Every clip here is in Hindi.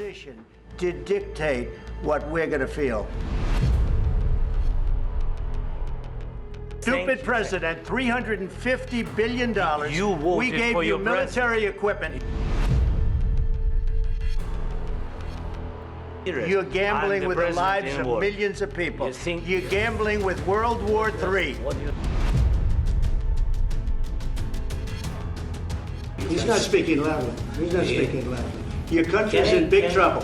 position to dictate what we're going to feel. Stupid president, $350 billion. We gave you military equipment. You're gambling with the lives of millions of people. You're gambling with World War III. He's not speaking loudly. He's not speaking loudly. Your country's in big trouble.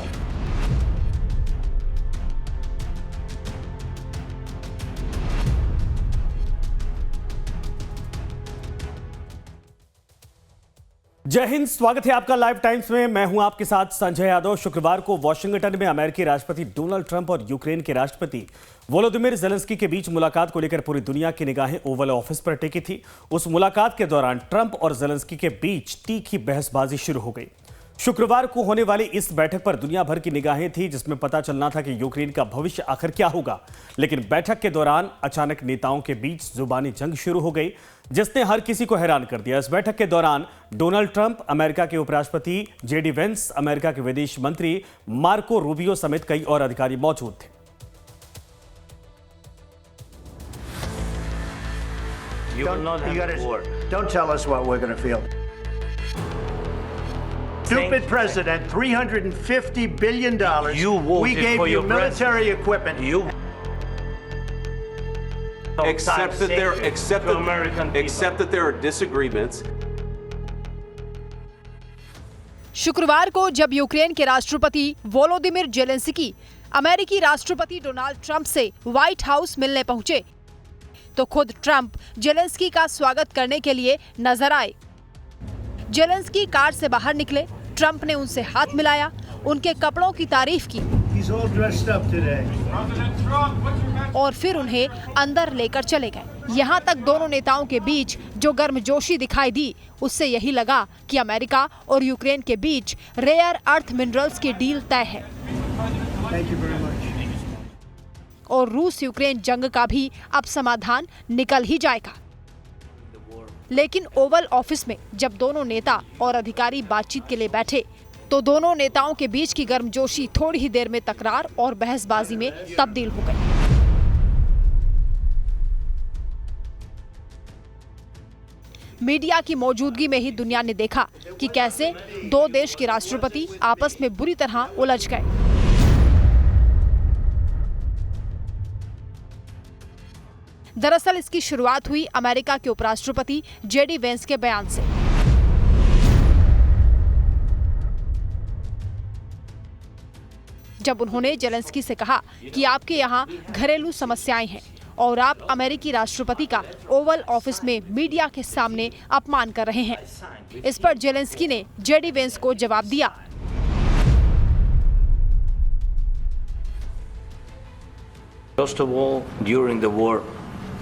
जय हिंद, स्वागत है आपका लाइव टाइम्स में। मैं हूं आपके साथ संजय यादव। शुक्रवार को वॉशिंगटन में अमेरिकी राष्ट्रपति डोनाल्ड ट्रंप और यूक्रेन के राष्ट्रपति वोलोदिमीर जेलेंस्की के बीच मुलाकात को लेकर पूरी दुनिया की निगाहें ओवल ऑफिस पर टिकी थी। उस मुलाकात के दौरान ट्रंप और जेलेंस्की के बीच तीखी बहसबाजी शुरू हो गई। शुक्रवार को होने वाली इस बैठक पर दुनिया भर की निगाहें थी, जिसमें पता चलना था कि यूक्रेन का भविष्य आखिर क्या होगा। लेकिन बैठक के दौरान अचानक नेताओं के बीच जुबानी जंग शुरू हो गई, जिसने हर किसी को हैरान कर दिया। इस बैठक के दौरान डोनाल्ड ट्रंप, अमेरिका के उपराष्ट्रपति जेडी वेंस, अमेरिका के विदेश मंत्री मार्को रूबियो समेत कई और अधिकारी मौजूद थे। Don't tell us what we're going to feel. Stupid president, $350 billion. We gave you military equipment. Except that there are disagreements. शुक्रवार को जब यूक्रेन के राष्ट्रपति वोलोदिमीर जेलेंस्की अमेरिकी राष्ट्रपति डोनाल्ड ट्रंप से व्हाइट हाउस मिलने पहुंचे, तो खुद ट्रंप जेलेंस्की का स्वागत करने के लिए नजर आए। जेलेंस्की कार से बाहर निकले, ट्रंप ने उनसे हाथ मिलाया, उनके कपड़ों की तारीफ की और फिर उन्हें अंदर लेकर चले गए। यहाँ तक दोनों नेताओं के बीच जो गर्मजोशी दिखाई दी, उससे यही लगा कि अमेरिका और यूक्रेन के बीच रेयर अर्थ मिनरल्स की डील तय है और रूस यूक्रेन जंग का भी अब समाधान निकल ही जाएगा। लेकिन ओवल ऑफिस में जब दोनों नेता और अधिकारी बातचीत के लिए बैठे, तो दोनों नेताओं के बीच की गर्मजोशी थोड़ी ही देर में तकरार और बहसबाजी में तब्दील हो गई। मीडिया की मौजूदगी में ही दुनिया ने देखा कि कैसे दो देश के राष्ट्रपति आपस में बुरी तरह उलझ गए। दरअसल इसकी शुरुआत हुई अमेरिका के उपराष्ट्रपति जेडी वेंस के बयान से। जब उन्होंने जेलेंस्की से कहा कि आपके यहाँ घरेलू समस्याएं हैं और आप अमेरिकी राष्ट्रपति का ओवल ऑफिस में मीडिया के सामने अपमान कर रहे हैं। इस पर जेलेंस्की ने जेडी वेंस को जवाब दिया। First of all, during the war,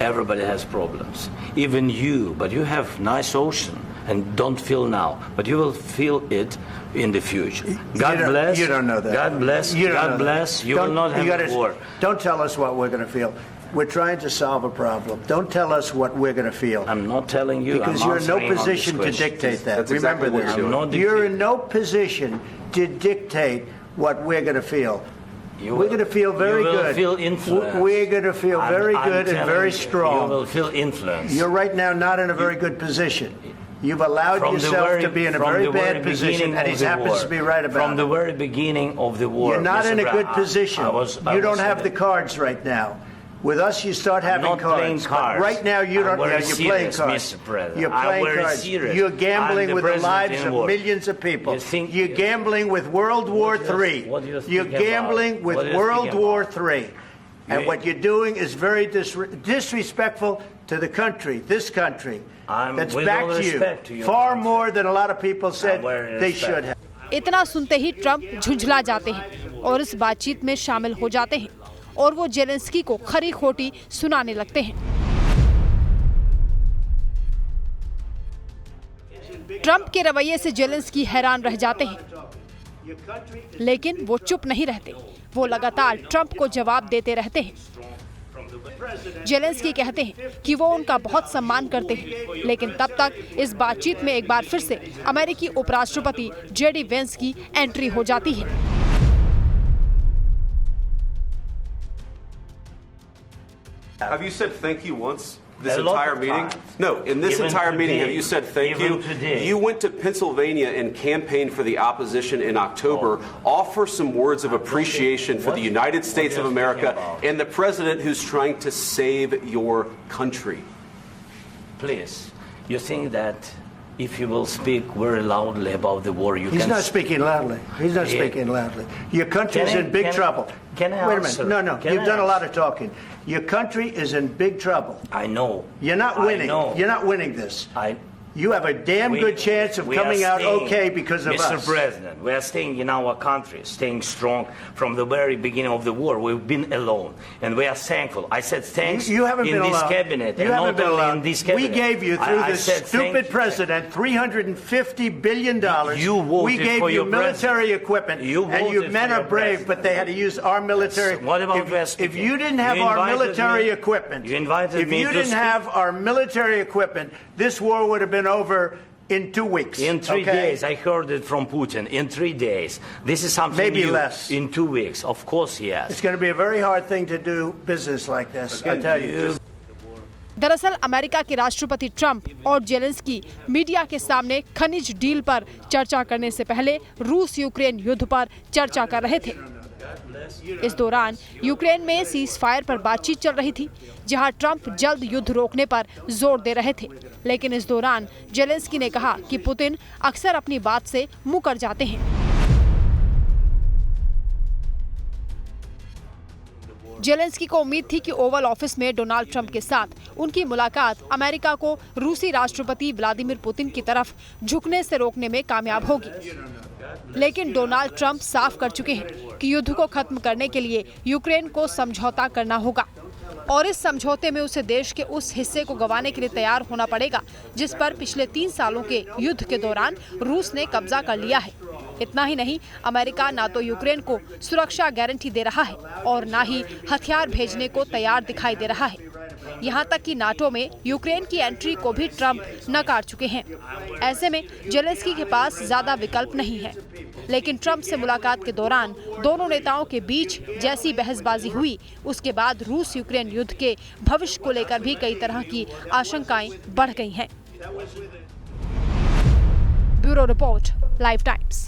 everybody has problems. Even you, but you have nice ocean and don't feel now, but you will feel it in the future. God bless. You don't know that. God bless. God bless. You will not have a war. Don't tell us what we're going to feel. We're trying to solve a problem. Don't tell us what we're going to feel. I'm not telling you. Because you're in no position to dictate that. Remember this. You're in no position to dictate what we're going to feel. We're going to feel very good. You will feel influence. We're going to feel very good and very strong. You will feel influence. You're right now not in a very good position. You've allowed yourself to be in a very bad position, and he happens to be right about it. From the very beginning of the war. You're not in a good position. You don't have the cards right now. With us, you start having cards. But right now, you don't. You're playing cards. You're playing cards. You're gambling with the lives of millions of people. You're gambling with World War III. You're gambling with World War III. And what you're doing is very disrespectful to the country, this country, that's backed you far more than a lot of people said they should have. इतना सुनते ही ट्रंप झुंझला जाते हैं और इस बातचीत में शामिल हो जाते हैं और वो जेलेंस्की को खरी खोटी सुनाने लगते हैं। ट्रंप के रवैये से जेलेंस्की हैरान रह जाते हैं, लेकिन वो चुप नहीं रहते। वो लगातार ट्रंप को जवाब देते रहते हैं। जेलेंस्की कहते हैं कि वो उनका बहुत सम्मान करते हैं, लेकिन तब तक इस बातचीत में एक बार फिर से अमेरिकी उपराष्ट्रपति जेडी वेंस की एंट्री हो जाती है। Have you said thank you once this A lot entire of meeting? times. No, in this Even entire meeting, today. have you said thank Even you? today. You went to Pennsylvania and campaigned for the opposition in October. Offer some words of appreciation for the United States of America and the president who's trying to save your country. Please, you think that if you will speak very loudly about the war, you He's can... not speaking loudly. He's not speaking loudly. Your country is in big trouble. Can I Wait a answer? minute. No. Can You've I done a lot answer? of talking. Your country is in big trouble. I know. You're not I winning. know. You're not winning this. You have a damn We- good chance of we coming are out staying, okay because of Mr. us. President, we are staying in our country, staying strong from the very beginning of the war. We've been alone, and we are thankful. I said thanks You haven't in been this alone. cabinet, You and haven't not been only alone. in this cabinet. We gave you, through I this said thank stupid you. president, $350 billion. You voted we gave for you your military president. equipment, You and your voted men for are your brave, president. but they had to use our military. What about West? If you didn't have You our invited military me- equipment, You invited if me you to didn't speak. have our military equipment, this war would have been over in 2 weeks. In 3 okay? days, I heard it from Putin. In 3 days, this is something Maybe new. less. In 2 weeks, of course, yes. It's going to be a very hard thing to do business like this. I tell you. दरअसल अमेरिका के राष्ट्रपति ट्रंप और जेलेंस्की मीडिया के सामने खनिज डील पर चर्चा करने से पहले रूस यूक्रेन युद्ध पर चर्चा कर रहे थे। इस दौरान यूक्रेन में सीज फायर पर बातचीत चल रही थी, जहां ट्रंप जल्द युद्ध रोकने पर जोर दे रहे थे। लेकिन इस दौरान जेलेंस्की ने कहा कि पुतिन अक्सर अपनी बात से मुकर जाते हैं। जेलेंस्की को उम्मीद थी कि ओवल ऑफिस में डोनाल्ड ट्रंप के साथ उनकी मुलाकात अमेरिका को रूसी राष्ट्रपति व्लादिमीर पुतिन की तरफ झुकने से रोकने में कामयाब होगी। लेकिन डोनाल्ड ट्रंप साफ कर चुके हैं कि युद्ध को खत्म करने के लिए यूक्रेन को समझौता करना होगा, और इस समझौते में उसे देश के उस हिस्से को गंवाने के लिए तैयार होना पड़ेगा जिस पर पिछले 3 सालों के युद्ध के दौरान रूस ने कब्जा कर लिया है। इतना ही नहीं, अमेरिका ना तो यूक्रेन को सुरक्षा गारंटी दे रहा है और ना ही हथियार भेजने को तैयार दिखाई दे रहा है। यहाँ तक कि नाटो में यूक्रेन की एंट्री को भी ट्रंप नकार चुके हैं। ऐसे में जेलेंस्की के पास ज्यादा विकल्प नहीं है। लेकिन ट्रंप से मुलाकात के दौरान दोनों नेताओं के बीच जैसी बहसबाजी हुई, उसके बाद रूस यूक्रेन युद्ध के भविष्य को लेकर भी कई तरह की आशंकाएं बढ़ गई हैं। Bureau report, live times.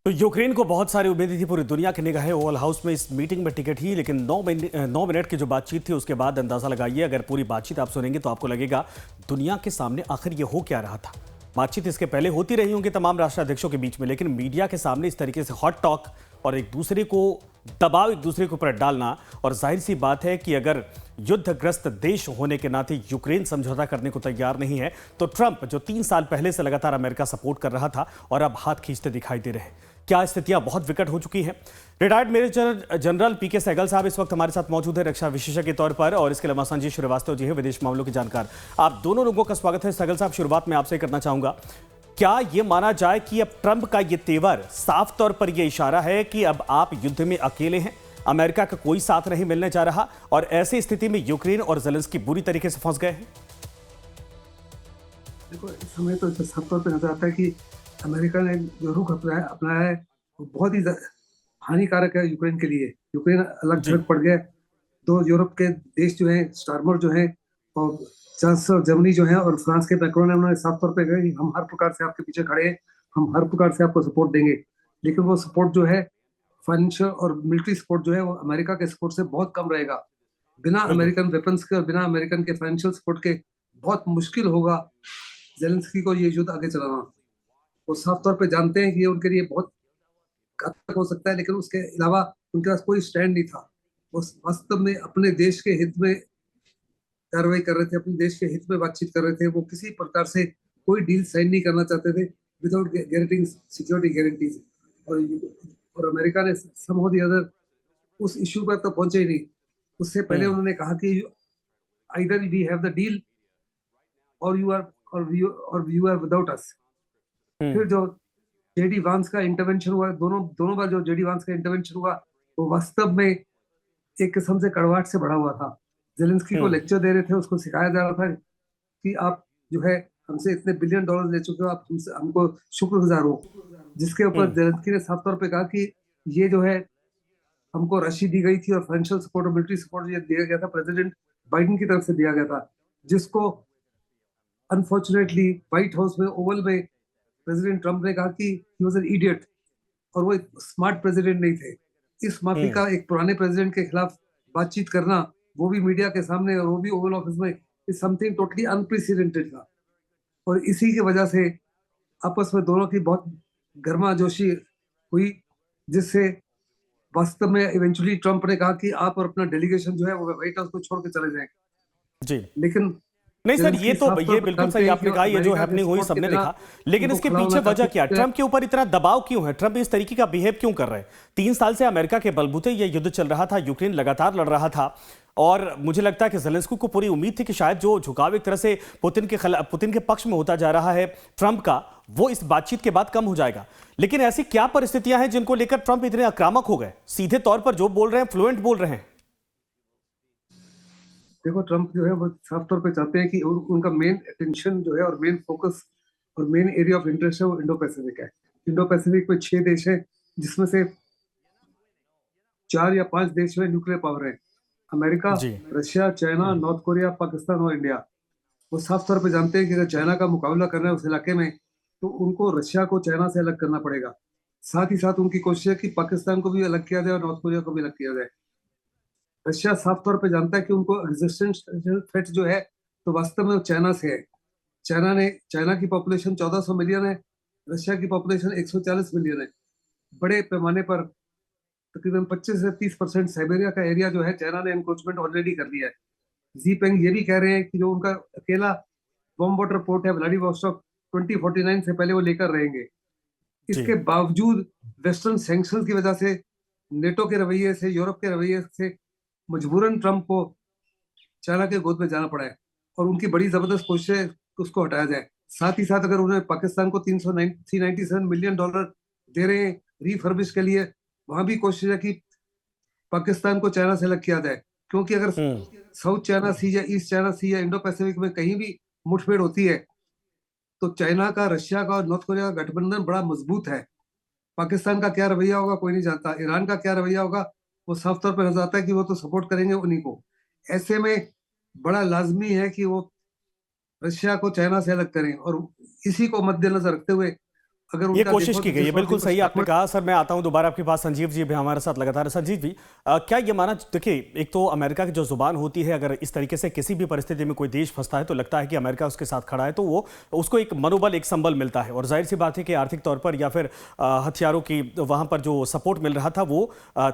तो यूक्रेन को बहुत सारी उम्मीदें थी, पूरी दुनिया की निगाहें ओवल हाउस में इस मीटिंग में टिके थी, लेकिन 9 मिनट की जो बातचीत थी उसके बाद अंदाजा लगाइए, अगर पूरी बातचीत आप सुनेंगे तो आपको लगेगा दुनिया के सामने आखिर ये हो क्या रहा था। बातचीत इसके पहले होती रही होंगी तमाम राष्ट्राध्यक्षों के बीच में, लेकिन मीडिया के सामने इस तरीके से हॉट टॉक और एक दूसरे को दबाव एक दूसरे के ऊपर डालना, और जाहिर सी बात है कि अगर युद्धग्रस्त देश होने के नाते यूक्रेन समझौता करने को तैयार नहीं है, तो ट्रंप जो 3 साल पहले से लगातार अमेरिका सपोर्ट कर रहा था और अब हाथ खींचते दिखाई दे रहे हैं। क्या स्थितियां बहुत विकट हो चुकी हैं? रिटायर्ड मेजर जनरल पीके सहगल साहब इस वक्त हमारे साथ मौजूद है, रक्षा विशेषज्ञ के तौर पर, और इसके अलावा संजय श्रीवास्तव जी हैं, विदेश मामलों के जानकार। आप दोनों लोगों का स्वागत है। सहगल साहब, शुरुआत में आपसे करना चाहूंगा, क्या यह माना जाए कि अब ट्रंप का यह तेवर साफ तौर पर यह इशारा है कि अब आप युद्ध में अकेले हैं, अमेरिका का कोई साथ नहीं मिलने जा रहा, और ऐसी स्थिति में यूक्रेन और जेलेंस्की बुरी तरीके से फंस गए हैं? देखो, इस समय तो साफ तौर पर नजर आता है कि अमेरिका ने जो रुख अपनाया है वो बहुत ही हानिकारक है यूक्रेन के लिए। यूक्रेन अलग थलग पड़ गया। 2 यूरोप के देश जो हैं, स्टारमर जो हैं और चांसलर जर्मनी जो है और फ्रांस के मैक्रोन ने उन्होंने साफ तौर पे कहा कि हम हर प्रकार से आपके पीछे खड़े हैं, हम हर प्रकार से आपको सपोर्ट देंगे। लेकिन वो सपोर्ट जो है, फाइनेंशियल और मिलिट्री सपोर्ट जो है, वो अमेरिका के सपोर्ट से बहुत कम रहेगा। बिना अमेरिकन वेपन्स के और बिना अमेरिकन के फाइनेंशियल सपोर्ट के बहुत मुश्किल होगा जेलेंस्की को ये युद्ध आगे चलाना। वो साफ तौर पे जानते हैं कि ये उनके लिए बहुत घातक हो सकता है, लेकिन उसके अलावा उनके पास कोई स्टैंड नहीं था। वो वास्तव में अपने देश के हित में कार्रवाई कर रहे थे, अपने देश के हित में बातचीत कर रहे थे। वो किसी प्रकार से कोई डील साइन नहीं करना चाहते थे विदाउट गारंटिंग सिक्योरिटी गारंटीज, और अमेरिका ने समहाउ द अदर उस इश्यू पर तो पहुंचे ही नहीं। उससे पहले उन्होंने कहा कि either we have the deal और यू आर विदाउट अस। फिर जो जेडी वांस का इंटरवेंशन हुआ, दोनों बार जो जेडी वांस का इंटरवेंशन हुआ, वो वास्तव में एक किस्म से कड़वाहट से भरा हुआ था। जेलेंस्की को लेक्चर दे रहे थे, उसको सिखाया जा रहा था कि आप जो है हमसे इतने $1 बिलियन ले चुके हो, आप हमको शुक्रगुजार हो। जिसके ऊपर जेलेंस्की ने साफ तौर पे कहा कि ये जो है हमको राशि दी गई थी और फाइनेंशियल सपोर्ट और मिलिट्री सपोर्ट ये दिया गया था, प्रेसिडेंट बाइडेन की तरफ से दिया गया था, जिसको अनफॉर्चुनेटली व्हाइट हाउस में, ओवल में प्रेसिडेंट ट्रंप ने कहा कि ही वाज एन इडियट और वो एक स्मार्ट प्रेसिडेंट नहीं थे। इस माफी का एक पुराने प्रेसिडेंट के खिलाफ बातचीत करना, वो भी मीडिया के सामने और वो भी ओवल ऑफिस में, इज समथिंग टोटली अनप्रेसिडेंटेड था। और इसी की वजह से आपस में दोनों की बहुत गर्माजोशी हुई, जिससे वास्तव में इवेंचुअली ट्रंप ने कहा कि आप और अपना डेलीगेशन जो है वो व्हाइट हाउस को छोड़ के चले जाएं। जी, लेकिन नहीं सर, ये बिल्कुल सही आपने कहा, ये जो हैपनिंग हुई सबने देखा, लेकिन इसके पीछे वजह क्या? ट्रंप के ऊपर इतना दबाव क्यों है? ट्रंप इस तरीके का बिहेव क्यों कर रहे हैं? 3 साल से अमेरिका के बलबूते ये युद्ध चल रहा था, यूक्रेन लगातार लड़ रहा था, और मुझे लगता है कि ज़ेलेंस्की को पूरी उम्मीद थी कि शायद जो झुकाव एक तरह से पुतिन के पक्ष में होता जा रहा है ट्रंप का, वो इस बातचीत के बाद कम हो जाएगा। लेकिन ऐसी क्या परिस्थितियां हैं जिनको लेकर ट्रंप इतने आक्रामक हो गए? सीधे तौर पर जो बोल रहे हैं, फ्लुएंट बोल रहे हैं। देखो, ट्रंप जो है वो साफ तौर पे चाहते हैं कि उनका मेन अटेंशन जो है और मेन फोकस और मेन एरिया ऑफ इंटरेस्ट है वो इंडो पैसिफिक है। इंडो पैसिफिक में 6 देश हैं, जिसमें से 4 या 5 देश जो है न्यूक्लियर पावर है। America, Russia, China, north Korea, Pakistan और इंडिया। वो साफ तौर पे जानते हैं कि अगर चाइना का मुकाबला करना है उस इलाके में, तो उनको रशिया को चाइना से अलग करना पड़ेगा। साथ ही साथ उनकी कोशिश है कि पाकिस्तान को भी अलग किया जाए और नॉर्थ कोरिया को भी अलग किया जाए। रशिया साफ तौर पे जानता है कि उनको एग्जिस्टेंशियल थ्रेट जो है तो वास्तव में चाइना से है। चाइना की पॉपुलेशन 1400 मिलियन है, रशिया की पॉपुलेशन 140 मिलियन है। बड़े पैमाने पर तकरीबन 25 से 30% साइबेरिया का एरिया जो है चाइना ने एनक्रोचमेंट ऑलरेडी कर लिया है। जीपेंग ये भी कह रहे हैं कि जो उनका अकेला वार्म वाटर पोर्ट है व्लादिवोस्टॉक 2049 से पहले वो लेकर रहेंगे। इसके बावजूद वेस्टर्न सैंक्शंस की वजह से, नेटो के रवैये से, यूरोप के रवैये से मजबूरन ट्रंप को चाइना के गोद में जाना पड़ा है और उनकी बड़ी जबरदस्त कोशिश है कि उसको हटाया जाए। साथ ही साथ अगर उन्हें पाकिस्तान को $397 मिलियन दे रहे हैं रिफर्बिश के लिए, वहां भी कोशिश है कि पाकिस्तान को चाइना से अलग किया जाए, क्योंकि अगर साउथ चाइना सी या ईस्ट चाइना सी या इंडो पैसिफिक में कहीं भी मुठभेड़ होती है तो चाइना का, रशिया का और नॉर्थ कोरिया का गठबंधन बड़ा मजबूत है। पाकिस्तान का क्या रवैया होगा कोई नहीं जानता, ईरान का क्या रवैया होगा वो साफ तौर पर नजर आता है कि वो तो सपोर्ट करेंगे उन्हीं को। ऐसे में बड़ा लाजमी है कि वो रशिया को चाइना से अलग करें और इसी को मद्देनजर रखते हुए अगर ये कोशिश की गई है। बिल्कुल सही आपने कहा। सर, मैं आता हूं दोबारा आपके पास। संजीव जी भी हमारे साथ लगातार है। संजीव जी, क्या ये माना, देखिए, एक तो अमेरिका की जो जुबान होती है, अगर इस तरीके से किसी भी परिस्थिति में कोई देश फंसता है तो लगता है कि अमेरिका उसके साथ खड़ा है, तो वो उसको एक मनोबल, एक संबल मिलता है। और जाहिर सी बात है कि आर्थिक तौर पर या फिर हथियारों की वहां पर जो सपोर्ट मिल रहा था वो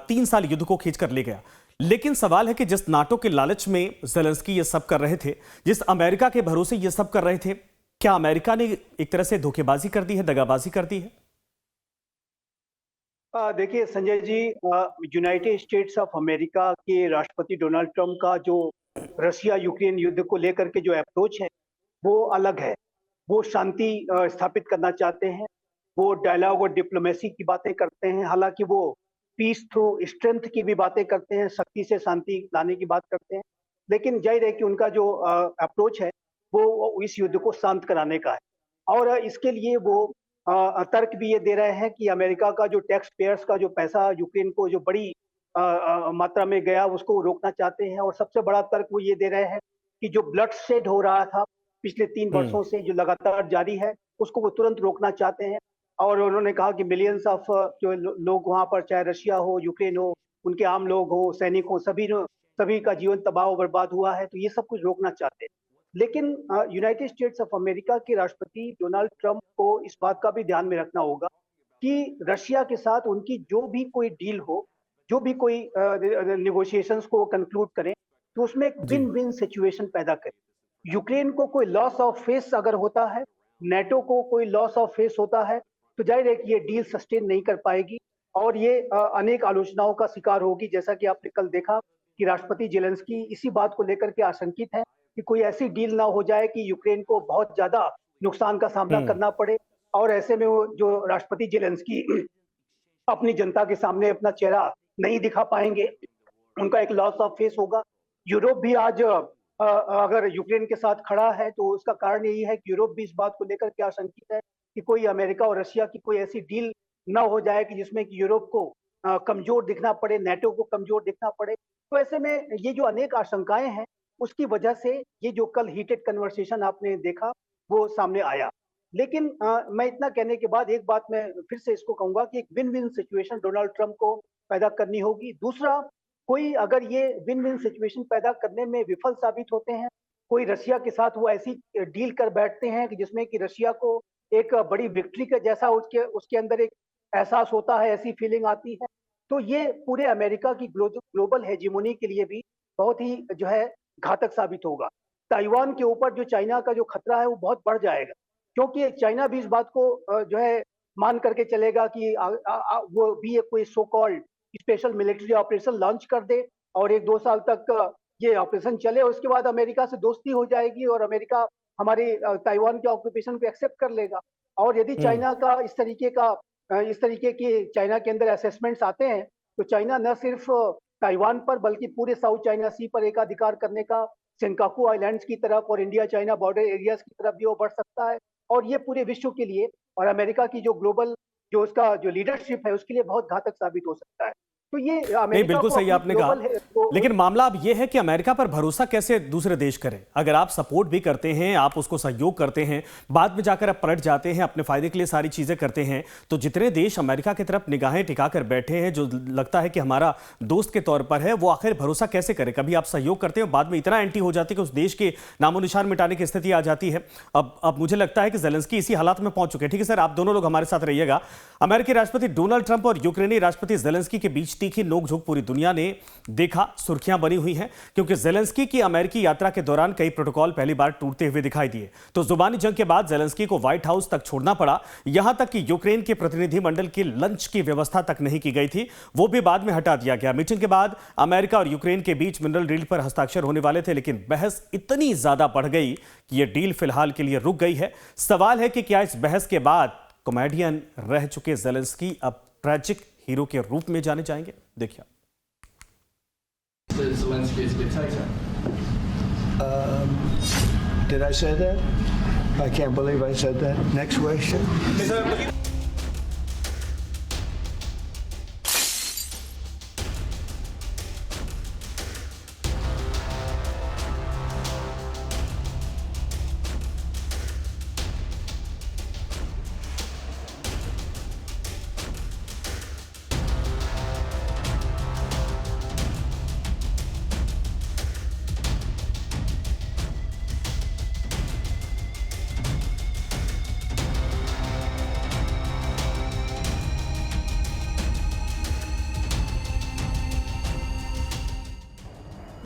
3 साल युद्ध को खींच कर ले गया। लेकिन सवाल है कि जिस नाटो के लालच में ज़ेलेंस्की ये सब कर रहे थे, जिस अमेरिका के भरोसे ये सब कर रहे थे, क्या अमेरिका ने एक तरह से धोखेबाजी कर दी है, दगाबाजी कर दी है? देखिए Sanjay ji, United states of America के राष्ट्रपति डोनाल्ड ट्रंप का जो रशिया यूक्रेन युद्ध को लेकर के जो अप्रोच है वो अलग है। वो शांति स्थापित करना चाहते हैं, वो डायलॉग और डिप्लोमेसी की बातें करते हैं। हालांकि वो पीस थ्रू स्ट्रेंथ की भी बातें करते हैं, शक्ति से शांति लाने की बात करते हैं। लेकिन जाहिर है कि उनका जो अप्रोच है वो इस युद्ध को शांत कराने का है। और इसके लिए वो तर्क भी ये दे रहे हैं कि अमेरिका का जो टैक्स पेयर्स का जो पैसा यूक्रेन को जो बड़ी मात्रा में गया उसको रोकना चाहते हैं। और सबसे बड़ा तर्क वो ये दे रहे हैं कि जो ब्लड शेड हो रहा था पिछले 3 वर्षों से जो लगातार जारी है उसको वो तुरंत रोकना चाहते हैं। और उन्होंने कहा कि मिलियंस ऑफ जो लोग वहां पर, चाहे रशिया हो, यूक्रेन हो, उनके आम लोग हो, सैनिक हो, सभी का जीवन तबाह और बर्बाद हुआ है, तो ये सब कुछ रोकना चाहते हैं। लेकिन यूनाइटेड स्टेट्स ऑफ अमेरिका के राष्ट्रपति डोनाल्ड ट्रंप को इस बात का भी ध्यान में रखना होगा कि रशिया के साथ उनकी जो भी कोई डील हो, जो भी कोई नेगोशिएशंस को कंक्लूड करें, तो उसमें एक विन विन सिचुएशन पैदा करें। यूक्रेन को कोई लॉस ऑफ फेस अगर होता है, नेटो को कोई लॉस ऑफ फेस होता है, तो जाहिर है कि ये डील सस्टेन नहीं कर पाएगी और ये अनेक आलोचनाओं का शिकार होगी। जैसा कि आपने कल देखा कि राष्ट्रपति ज़ेलेंस्की इसी बात को लेकर के आशंकित है कि कोई ऐसी डील ना हो जाए कि यूक्रेन को बहुत ज्यादा नुकसान का सामना करना पड़े। और ऐसे में वो जो राष्ट्रपति ज़ेलेंस्की अपनी जनता के सामने अपना चेहरा नहीं दिखा पाएंगे, उनका एक लॉस ऑफ फेस होगा। यूरोप भी आज अगर यूक्रेन के साथ खड़ा है तो उसका कारण यही है कि यूरोप भी इस बात को लेकर के आशंकित है कि कोई अमेरिका और रशिया की कोई ऐसी डील ना हो जाए कि जिसमें कि यूरोप को कमजोर दिखना पड़े, नेटो को कमजोर दिखना पड़े। तो ऐसे में ये जो अनेक आशंकाएं हैं, उसकी वजह से ये जो कल हीटेड कन्वर्सेशन आपने देखा वो सामने आया। लेकिन मैं इतना कहने के बाद एक बात मैं फिर से इसको कहूंगा कि एक win win situation Donald Trump को पैदा करनी होगी। दूसरा, कोई अगर ये विन विन सिचुएशन पैदा करने में विफल साबित होते हैं, कोई रशिया के साथ वो ऐसी डील कर बैठते हैं कि जिसमें कि रशिया को एक बड़ी विक्ट्री के जैसा उसके अंदर एक एहसास होता है, ऐसी फीलिंग आती है, तो ये पूरे अमेरिका की ग्लोबल हेजिमोनी के लिए भी बहुत ही जो है घातक साबित होगा। ताइवान के ऊपर जो चाइना का जो खतरा है वो बहुत बढ़ जाएगा, क्योंकि चाइना भी इस बात को जो है मान करके चलेगा कि वो भी एक कोई so called special military operation launch कर दे और 1-2 साल तक ये ऑपरेशन चले और उसके बाद अमेरिका से दोस्ती हो जाएगी और अमेरिका हमारे ताइवान के ऑक्यूपेशन को एक्सेप्ट कर लेगा। और यदि चाइना का इस तरीके के चाइना के अंदर असेसमेंट्स आते हैं तो चाइना न सिर्फ ताइवान पर बल्कि पूरे साउथ चाइना सी पर एकाधिकार करने का सेंकाकू आइलैंड्स की तरफ और इंडिया चाइना बॉर्डर एरियाज की तरफ भी वो बढ़ सकता है और ये पूरे विश्व के लिए और अमेरिका की जो ग्लोबल जो उसका जो लीडरशिप है उसके लिए बहुत घातक साबित हो सकता है। तो ये नहीं, बिल्कुल सही आपने कहा, लेकिन मामला अब यह है कि अमेरिका पर भरोसा कैसे दूसरे देश करें। अगर आप सपोर्ट भी करते हैं, आप उसको सहयोग करते हैं, बाद में जाकर आप पलट जाते हैं, अपने फायदे के लिए सारी चीजें करते हैं, तो जितने देश अमेरिका की तरफ निगाहें टिकाकर बैठे हैं, जो लगता है कि हमारा दोस्त के तौर पर है, वो आखिर भरोसा कैसे करे। कभी आप सहयोग करते हैं, बाद में इतना एंटी हो जाते हैं कि उस देश के नामो निशान मिटाने की स्थिति आ जाती है। अब मुझे लगता है कि ज़ेलेंस्की इसी हालात में पहुंच चुके हैं। ठीक है सर, आप दोनों लोग हमारे साथ रहिएगा। अमेरिकी राष्ट्रपति डोनाल्ड ट्रंप और यूक्रेनी राष्ट्रपति ज़ेलेंस्की के बीच तीखी नोकझोंक पूरी दुनिया ने देखा, सुर्खियां बनी हुई हैं, क्योंकि ज़ेलेंस्की की अमेरिकी यात्रा के दौरान कई प्रोटोकॉल पहली बार टूटते हुए दिखाई दिए। तो जुबानी जंग के बाद ज़ेलेंस्की को व्हाइट हाउस तक छोड़ना पड़ा, यहां तक कि यूक्रेन के प्रतिनिधिमंडल की लंच की व्यवस्था तक नहीं की गई थी, वो भी बाद में हटा दिया गया। मीटिंग के बाद अमेरिका और यूक्रेन के बीच मिनरल डील पर हस्ताक्षर होने वाले थे, लेकिन बहस इतनी ज्यादा बढ़ गई कि यह डील फिलहाल के लिए रुक गई है। सवाल है कि क्या इस बहस के बाद कॉमेडियन रह चुके ज़ेलेंस्की अब ट्रैजिक हीरो के रूप में जाने जाएंगे? देखिए। Zelensky is a dictator. Did I say that? I can't believe I said that. Next question.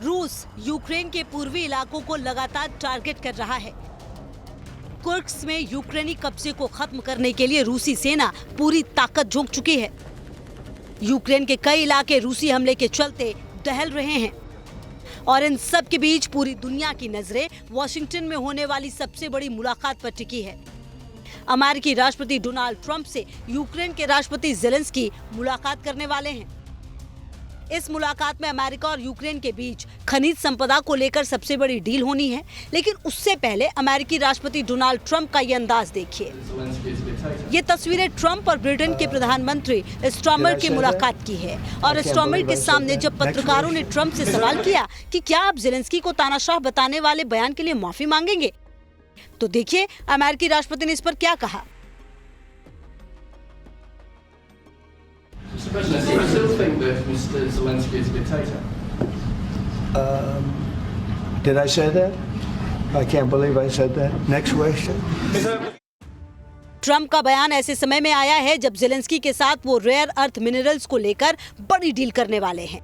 रूस यूक्रेन के पूर्वी इलाकों को लगातार टारगेट कर रहा है। कुर्स्क में यूक्रेनी कब्जे को खत्म करने के लिए रूसी सेना पूरी ताकत झोंक चुकी है। यूक्रेन के कई इलाके रूसी हमले के चलते दहल रहे हैं और इन सब के बीच पूरी दुनिया की नजरें वॉशिंगटन में होने वाली सबसे बड़ी मुलाकात पर टिकी है। अमेरिकी राष्ट्रपति डोनाल्ड ट्रंप से यूक्रेन के राष्ट्रपति ज़ेलेंस्की मुलाकात करने वाले हैं। इस मुलाकात में अमेरिका और यूक्रेन के बीच खनिज संपदा को लेकर सबसे बड़ी डील होनी है, लेकिन उससे पहले अमेरिकी राष्ट्रपति डोनाल्ड ट्रंप का ये अंदाज देखिए। ये तस्वीरें ट्रंप और ब्रिटेन के प्रधानमंत्री स्टॉर्मर की मुलाकात की है और स्टॉर्मर के सामने जब पत्रकारों ने ट्रंप से सवाल किया कि क्या आप ज़ेलेंस्की को तानाशाह बताने वाले बयान के लिए माफी मांगेंगे, तो देखिए अमेरिकी राष्ट्रपति ने इस पर क्या कहा। Mr. President, do you still think that Mr. Zelensky is a dictator? Did I say that? I can't believe I said that. Next question. Trump का बयान ऐसे समय में आया है जब ज़ेलेंस्की के साथ वो रेयर अर्थ मिनरल्स को लेकर बड़ी डील करने वाले हैं।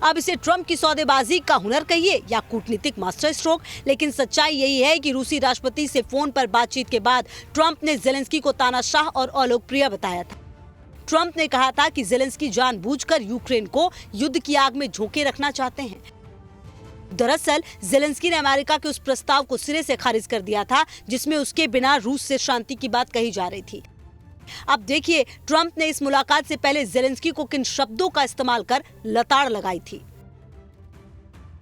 अब इसे ट्रंप की सौदेबाजी का हुनर कहिए या कूटनीतिक मास्टर स्ट्रोक, लेकिन सच्चाई यही है कि रूसी राष्ट्रपति से फोन पर बातचीत के बाद ट्रंप ने ज़ेलेंस्की को तानाशाह और अलोकप्रिय बताया था। ट्रंप ने कहा था कि ज़ेलेंस्की जानबूझकर यूक्रेन को युद्ध की आग में झोंके रखना चाहते हैं। दरअसल ज़ेलेंस्की ने अमेरिका के उस प्रस्ताव को सिरे से खारिज कर दिया था जिसमें उसके बिना रूस से शांति की बात कही जा रही थी। अब देखिए ट्रंप ने इस मुलाकात से पहले ज़ेलेंस्की को किन शब्दों का इस्तेमाल कर लताड़ लगाई थी।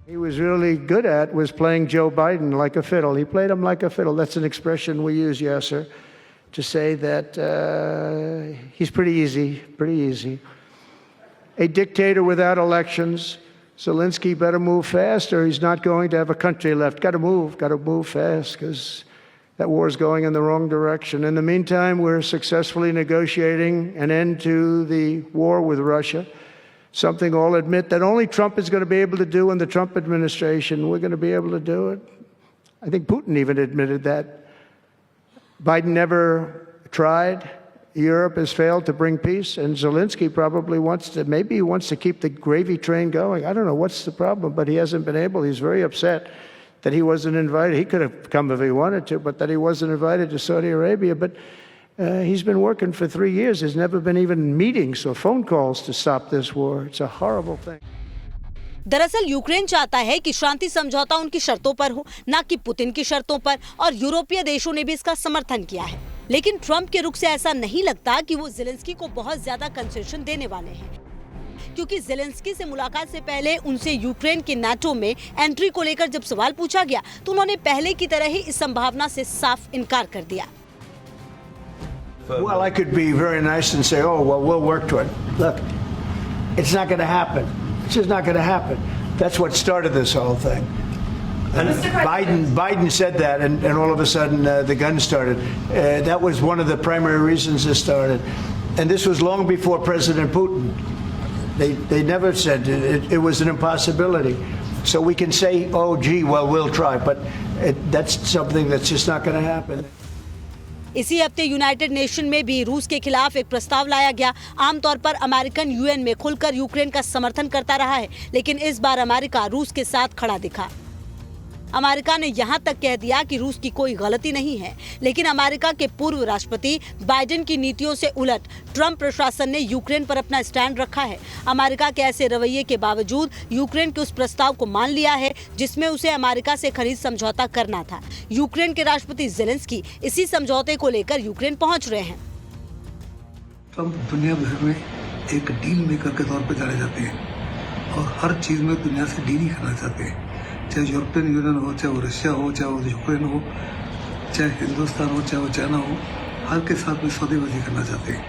He was really good at was playing Joe Biden like a fiddle. He played him like a fiddle. That's an expression we use, yes, sir, to say that he's pretty easy. a dictator without elections. Zelensky better move fast, or he's not going to have a country left. Got to move fast, because that war is going in the wrong direction. In the meantime, we're successfully negotiating an end to the war with Russia, something all admit that only Trump is going to be able to do in the Trump administration. We're going to be able to do it. I think Putin even admitted that. Biden never tried. Europe has failed to bring peace, and Zelensky probably maybe he wants to keep the gravy train going. I don't know what's the problem, but he hasn't been able. He's very upset that he wasn't invited. He could have come if he wanted to, but that he wasn't invited to Saudi Arabia. But he's been working for 3 years. There's never been even meetings or phone calls to stop this war. It's a horrible thing. दरअसल यूक्रेन चाहता है कि शांति समझौता उनकी शर्तों पर हो, ना कि पुतिन की शर्तों पर, और यूरोपीय देशों ने भी इसका समर्थन किया है। लेकिन ट्रंप के रुख से ऐसा नहीं लगता कि वो ज़ेलेंस्की को बहुत ज्यादा कंसेशन देने वाले हैं, क्योंकि ज़ेलेंस्की से मुलाकात से पहले उनसे यूक्रेन के नाटो में एंट्री को लेकर जब सवाल पूछा गया तो उन्होंने पहले की तरह ही इस संभावना से साफ इनकार कर दिया। Well, I could be very nice and say, oh, well, we'll work to it. Look, it's not going to happen. It's just not going to happen. That's what started this whole thing. Biden said that, and all of a sudden the guns started. That was one of the primary reasons this started. And this was long before President Putin. They never said it was an impossibility. So we can say, oh, gee, well, we'll try. But that's something that's just not going to happen. इसी हफ्ते यूनाइटेड नेशन में भी रूस के खिलाफ एक प्रस्ताव लाया गया। आमतौर पर अमेरिकन यूएन में खुलकर यूक्रेन का समर्थन करता रहा है, लेकिन इस बार अमेरिका रूस के साथ खड़ा दिखा। अमेरिका ने यहां तक कह दिया कि रूस की कोई गलती नहीं है, लेकिन अमेरिका के पूर्व राष्ट्रपति बाइडेन की नीतियों से उलट ट्रंप प्रशासन ने यूक्रेन पर अपना स्टैंड रखा है। अमेरिका के ऐसे रवैये के बावजूद यूक्रेन के उस प्रस्ताव को मान लिया है जिसमें उसे अमेरिका से खरीद समझौता करना था। यूक्रेन के राष्ट्रपति ज़ेलेंस्की इसी समझौते को लेकर यूक्रेन पहुंच रहे हैं। ट्रंप दुनिया भर में एक डील मेकर के तौर पर जाने जाते हैं और हर चीज में दुनिया से डील ही करना चाहते हैं, चाहे यूरोपियन यूनियन हो, चाहे वो रशिया हो, चाहे वो यूक्रेन हो, चाहे हिंदुस्तान हो, चाहे वो चाइना हो, हर के साथ में सौदेबाजी करना चाहते हैं।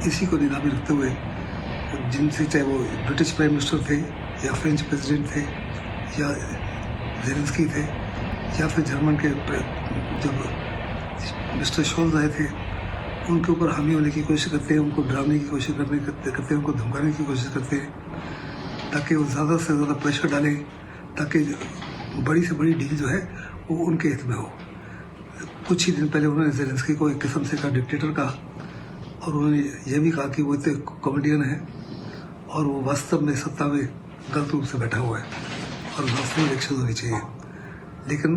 इसी को निगाह में रखते हुए जिनसे, चाहे वो ब्रिटिश प्राइम मिनिस्टर थे या फ्रेंच प्रेसिडेंट थे या ज़ेलेंस्की थे या फिर जर्मन के जब मिस्टर शोल्ज आए थे, उनके ऊपर हामी होने की कोशिश करते हैं, उनको डराने की कोशिश करते हैं, उनको धमकाने की कोशिश करते हैं ताकि वो ज़्यादा से ज़्यादा प्रेशर डालें, ताकि बड़ी से बड़ी डील जो है वो उनके हित में हो। कुछ ही दिन पहले उन्होंने ज़ेलेंस्की को एक किस्म से का डिक्टेटर कहा और उन्होंने ये भी कहा कि वो इतने कॉमेडियन है और वो वास्तव में सत्ता में गलत रूप से बैठा हुआ है और वास्तव में इलेक्शन होनी चाहिए। लेकिन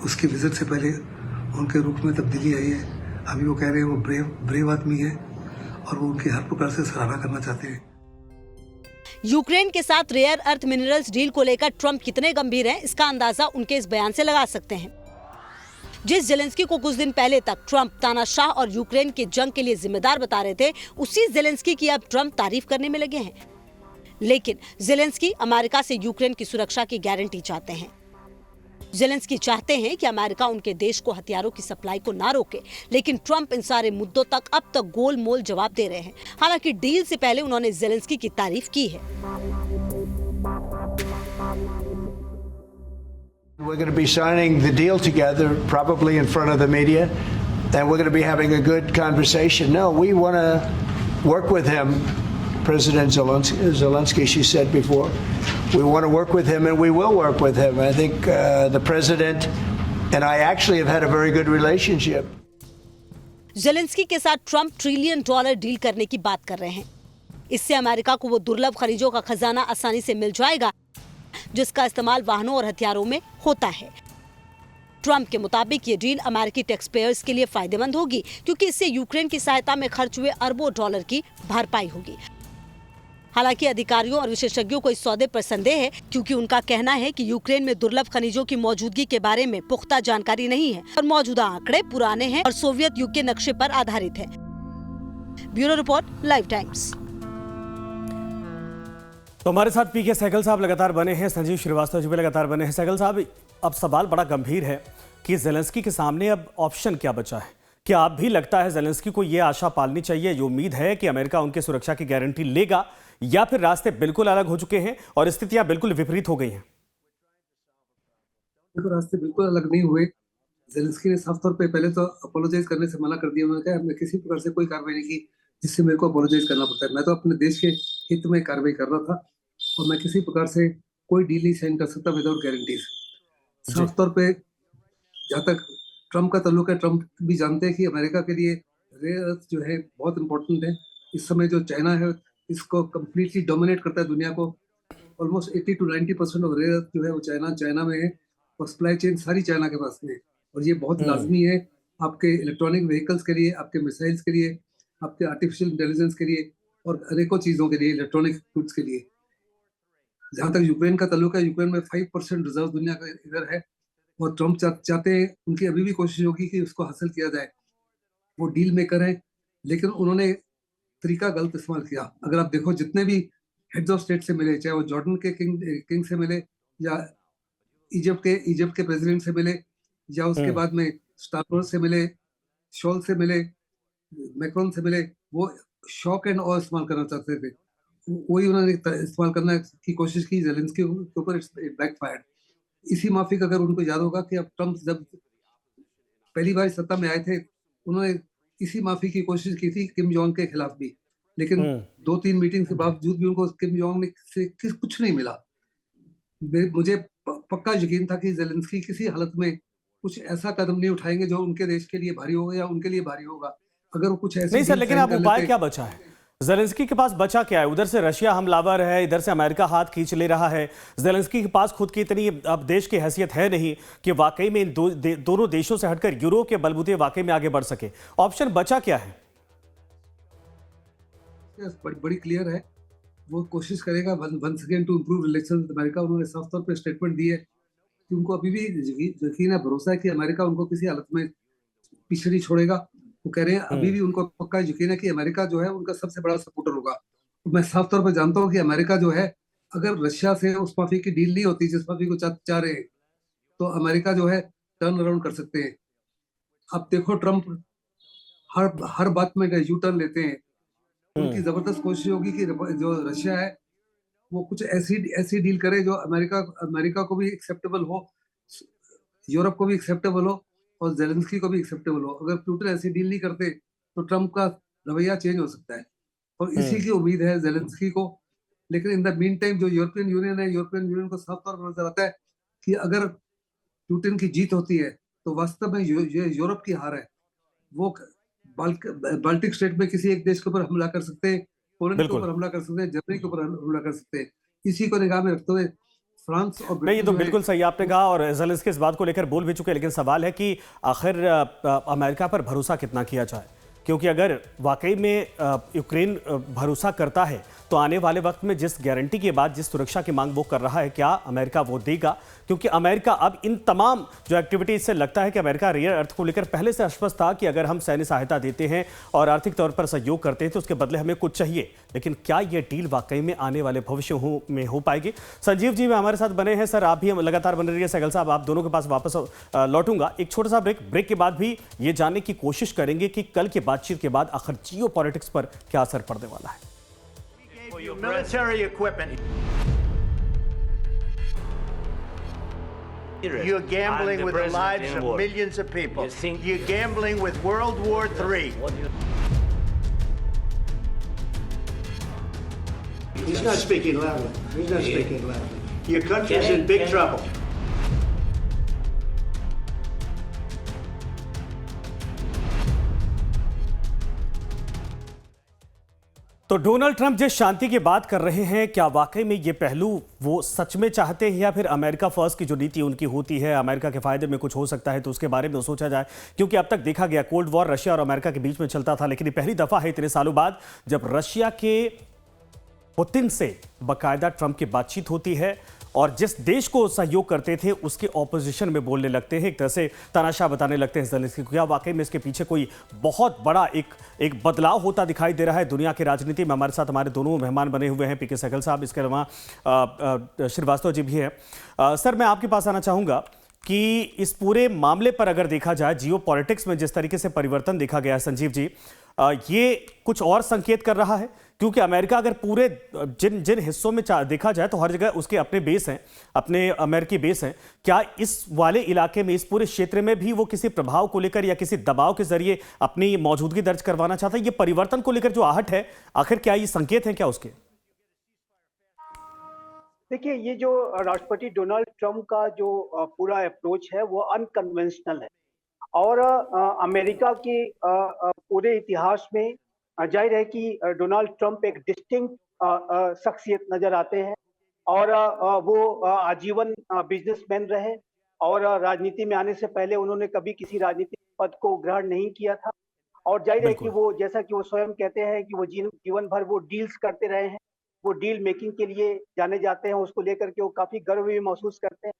उसकी विजिट से पहले उनके रुख में तब्दीली आई है। अभी वो कह रहे हैं वो ब्रेव आदमी है और वो उनकी हर प्रकार से सराहना करना चाहते हैं। यूक्रेन के साथ रेयर अर्थ मिनरल्स डील को लेकर ट्रंप कितने गंभीर हैं, इसका अंदाजा उनके इस बयान से लगा सकते हैं। जिस ज़ेलेंस्की को कुछ दिन पहले तक ट्रंप तानाशाह और यूक्रेन के जंग के लिए जिम्मेदार बता रहे थे, उसी ज़ेलेंस्की की अब ट्रंप तारीफ करने में लगे हैं। लेकिन ज़ेलेंस्की अमेरिका से यूक्रेन की सुरक्षा की गारंटी चाहते हैं। ज़ेलेंस्की चाहते हैं कि अमेरिका उनके देश को हथियारों की सप्लाई को ना रोके, लेकिन ट्रंप इन सारे मुद्दों तक अब तक गोलमोल जवाब दे रहे हैं। हालांकि डील से पहले उन्होंने ज़ेलेंस्की की तारीफ की है। We're going to be signing the deal together, probably in front of the media, and we're going to be having a good conversation. No, we want to work with him, President Zelensky, she said before. We want to work with him, and we will work with him. I think the president and I actually have had a very good relationship. Zelensky के साथ ट्रंप $1 ट्रिलियन डील करने की बात कर रहे हैं। इससे अमेरिका को वो दुर्लभ खनिजों का खजाना आसानी से मिल जाएगा जिसका इस्तेमाल वाहनों और हथियारों में होता है। ट्रंप के मुताबिक ये डील अमेरिकी टैक्स पेयर्स के लिए फायदेमंद होगी, क्योंकि इससे यूक्रेन की सहायता में खर्च हुए अरबों डॉलर की भरपाई होगी। हालांकि अधिकारियों और विशेषज्ञों को इस सौदे पर संदेह है, क्योंकि उनका कहना है कि यूक्रेन में दुर्लभ खनिजों की मौजूदगी के बारे में पुख्ता जानकारी नहीं है और मौजूदा आंकड़े पुराने हैं और सोवियत युग के नक्शे पर आधारित है। Bureau report, live times. तो हमारे साथ पीके सहगल साहब लगातार बने हैं, संजीव श्रीवास्तव जी भी लगातार बने हैं। सहगल साहब, अब सवाल बड़ा गंभीर है कि ज़ेलेंस्की के सामने अब ऑप्शन क्या बचा है, क्या आप भी लगता है ज़ेलेंस्की को यह आशा पालनी चाहिए, ये उम्मीद है कि अमेरिका उनके सुरक्षा की गारंटी लेगा, या फिर रास्ते बिल्कुल अलग हो चुके हैं और स्थितियां बिल्कुल विपरीत हो गई हैं? देखो, रास्ते बिल्कुल अलग नहीं हुए। ज़ेलेंस्की ने साफ तौर पे पहले तो अपोलोजाइज करने से मना कर दिया। उन्होंने कहा हमने किसी प्रकार से कोई कार्रवाई नहीं की जिससे मेरे को अपोलोजाइज करना पड़ता है। मैं तो अपने देश के हित में कार्रवाई कर रहा था और मैं किसी प्रकार से कोई डील नहीं साइन कर सकता विदाउट गारंटीज। साफ तौर पे जहाँ तक ट्रम्प का ताल्लुक है, ट्रम्प भी जानते हैं कि अमेरिका के लिए रेयर अर्थ जो है बहुत इंपॉर्टेंट है। इस समय जो चाइना है इसको कम्प्लीटली डोमिनेट करता है दुनिया को। Almost 80 to 90% of rare earth जो है वो चाइना में है और सप्लाई चेन सारी चाइना के पास में है। और ये बहुत लाजमी है आपके इलेक्ट्रॉनिक व्हीकल्स के लिए, आपके मिसाइल्स के लिए, आपके आर्टिफिशियल इंटेलिजेंस के लिए और अनेकों चीज़ों के लिए, इलेक्ट्रॉनिक गुड्स के लिए। जहाँ तक यूक्रेन का ताल्लुक है, यूक्रेन में 5% रिजर्व दुनिया का इधर है और ट्रम्प चाहते हैं, उनकी अभी भी कोशिश होगी कि उसको हासिल किया जाए। वो डील मेकर हैं, लेकिन उन्होंने तरीका गलत इस्तेमाल किया। अगर आप देखो जितने भी हेड्स ऑफ स्टेट से मिले, चाहे वो जॉर्डन के किंग से मिले या इजिप्ट के प्रेसिडेंट से मिले या उसके बाद में स्टारमर से मिले, शोल से मिले, मैक्रोन से मिले, वो शॉक एंड ऑ इस्तेमाल करना चाहते थे। वही उन्होंने इस्तेमाल करने की कोशिश की ज़ेलेंस्की के ऊपर, बैकफायर्ड। इसी माफिक अगर उनको याद होगा कि अब ट्रम्प जब पहली बार सत्ता में आए थे, उन्होंने इसी माफी की कोशिश की थी किम जोंग के खिलाफ भी, लेकिन 2-3 मीटिंग के बावजूद भी उनको किम जोंग ने से कुछ नहीं मिला। मुझे पक्का यकीन था कि ज़ेलेंस्की किसी हालत में कुछ ऐसा कदम नहीं उठाएंगे जो उनके देश के लिए भारी होगा या उनके लिए भारी होगा। अगर वो कुछ ऐसे नहीं सर, लेकिन अब उपाय क्या बचा है? ज़ेलेंस्की के पास बचा क्या है? उधर से रशिया हमलावर है, इधर से अमेरिका हाथ खींच ले रहा है। ज़ेलेंस्की के पास खुद की इतनी अब देश की हैसियत है नहीं कि वाकई में इन दोनों देशों से हटकर यूरोप के बलबूते वाकई में आगे बढ़ सके। ऑप्शन बचा क्या है? बड़ी क्लियर है, वो कोशिश करेगा once again to improve relations with America. उन्होंने साफ तौर पे स्टेटमेंट दी है कि उनको अभी भी यकीन है, भरोसा है कि अमेरिका उनको किसी हालत में पीछे नहीं छोड़ेगा। वो कह रहे हैं अभी भी उनको पक्का यकीन है कि अमेरिका जो है उनका सबसे बड़ा सपोर्टर होगा। तो मैं साफ तौर पर जानता हूँ कि अमेरिका जो है, अगर रशिया से उस माफी की डील नहीं होती जिस माफी को चाह रहे हैं, तो अमेरिका जो है टर्न अराउंड कर सकते हैं। आप देखो ट्रम्प हर बात में यू टर्न लेते हैं। उनकी जबरदस्त कोशिश होगी कि जो रशिया है वो कुछ ऐसी डील करे जो अमेरिका को भी एक्सेप्टेबल हो, यूरोप को भी एक्सेप्टेबल हो और ज़ेलेंस्की को भी एक्सेप्टेबल हो। अगर पुतिन ऐसी डील नहीं करते तो ट्रम्प का रवैया चेंज हो सकता है और इसी की उम्मीद है ज़ेलेंस्की को। लेकिन इन द मीन टाइम जो यूरोपियन यूनियन है, यूरोपियन यूनियन को साफ तौर पर नजर आता है कि अगर पुतिन की जीत होती है तो वास्तव में यूरोप की हार है। वो बाल्टिक स्टेट में किसी एक देश के ऊपर हमला कर सकते हैं, पोलैंड के ऊपर हमला कर सकते हैं, जर्मनी के ऊपर हमला कर सकते हैं। इसी को निगाह में रखते हुए फ्रांस और नहीं, ये तो बिल्कुल सही आपने कहा और ज़ेलेंस्की इस बात को लेकर बोल भी चुके हैं। लेकिन सवाल है कि आखिर अमेरिका पर भरोसा कितना किया जाए, क्योंकि अगर वाकई में यूक्रेन भरोसा करता है तो आने वाले वक्त में जिस गारंटी के बाद जिस सुरक्षा की मांग वो कर रहा है, क्या अमेरिका वो देगा? क्योंकि अमेरिका अब इन तमाम जो एक्टिविटीज से लगता है कि अमेरिका रेयर अर्थ को लेकर पहले से आश्वस्त था कि अगर हम सैन्य सहायता देते हैं और आर्थिक तौर पर सहयोग करते हैं तो उसके बदले हमें कुछ चाहिए। लेकिन क्या ये डील वाकई में आने वाले भविष्य में हो पाएगी? संजीव जी हमारे साथ बने हैं। सर, आप भी लगातार बने रहिए। सहगल साहब, आप दोनों के पास वापस लौटूंगा। एक छोटा सा ब्रेक के बाद भी ये जानने की कोशिश करेंगे कि कल की बातचीत के बाद आखिर जियो पॉलिटिक्स पर क्या असर पड़ने वाला है। Military equipment. You're gambling with the lives of millions of people. You're gambling with World War III. He's not speaking loudly. He's not speaking loudly. Your country's in big trouble. तो डोनाल्ड ट्रंप जिस शांति की बात कर रहे हैं, क्या वाकई में ये पहलू वो सच में चाहते हैं या फिर अमेरिका फर्स्ट की जो नीति उनकी होती है, अमेरिका के फायदे में कुछ हो सकता है तो उसके बारे में सोचा जाए? क्योंकि अब तक देखा गया कोल्ड वॉर रशिया और अमेरिका के बीच में चलता था, लेकिन ये पहली दफा है इतने सालों बाद जब रशिया के पुतिन से बाकायदा ट्रंप की बातचीत होती है और जिस देश को सहयोग करते थे उसके ऑपोजिशन में बोलने लगते हैं, एक तरह से तानाशाह बताने लगते हैं ज़ेलेंस्की को। क्या वाकई में इसके पीछे कोई बहुत बड़ा एक बदलाव होता दिखाई दे रहा है दुनिया की राजनीति में? हमारे साथ हमारे दोनों मेहमान बने हुए हैं, पीके सहगल साहब, इसके अलावा श्रीवास्तव जी भी हैं। सर, मैं आपके पास आना चाहूँगा कि इस पूरे मामले पर अगर देखा जाए, जियो पॉलिटिक्स में जिस तरीके से परिवर्तन देखा गया है संजीव जी, ये कुछ और संकेत कर रहा है? क्योंकि अमेरिका अगर पूरे जिन जिन हिस्सों में देखा जाए तो हर जगह उसके अपने बेस हैं, अपने अमेरिकी बेस हैं। क्या इस वाले इलाके में, इस पूरे क्षेत्र में भी वो किसी प्रभाव को लेकर या किसी दबाव के जरिए अपनी मौजूदगी दर्ज करवाना चाहता है? ये परिवर्तन को लेकर जो आहट है, आखिर क्या ये संकेत हैं क्या उसके? देखिए, ये जो राष्ट्रपति डोनाल्ड ट्रंप का जो पूरा अप्रोच है वो अनकन्वेंशनल है और अमेरिका के पूरे इतिहास में जाहिर है कि डोनाल्ड ट्रंप एक डिस्टिंक्ट शख्सियत नजर आते हैं और वो आजीवन बिजनेसमैन रहे और राजनीति में आने से पहले उन्होंने कभी किसी राजनीतिक पद को ग्रहण नहीं किया था और जाहिर है कि वो, जैसा कि वो स्वयं कहते हैं कि वो जीवन भर वो डील्स करते रहे हैं, वो डील मेकिंग के लिए जाने जाते हैं, उसको लेकर के वो काफी गर्व भी महसूस करते हैं।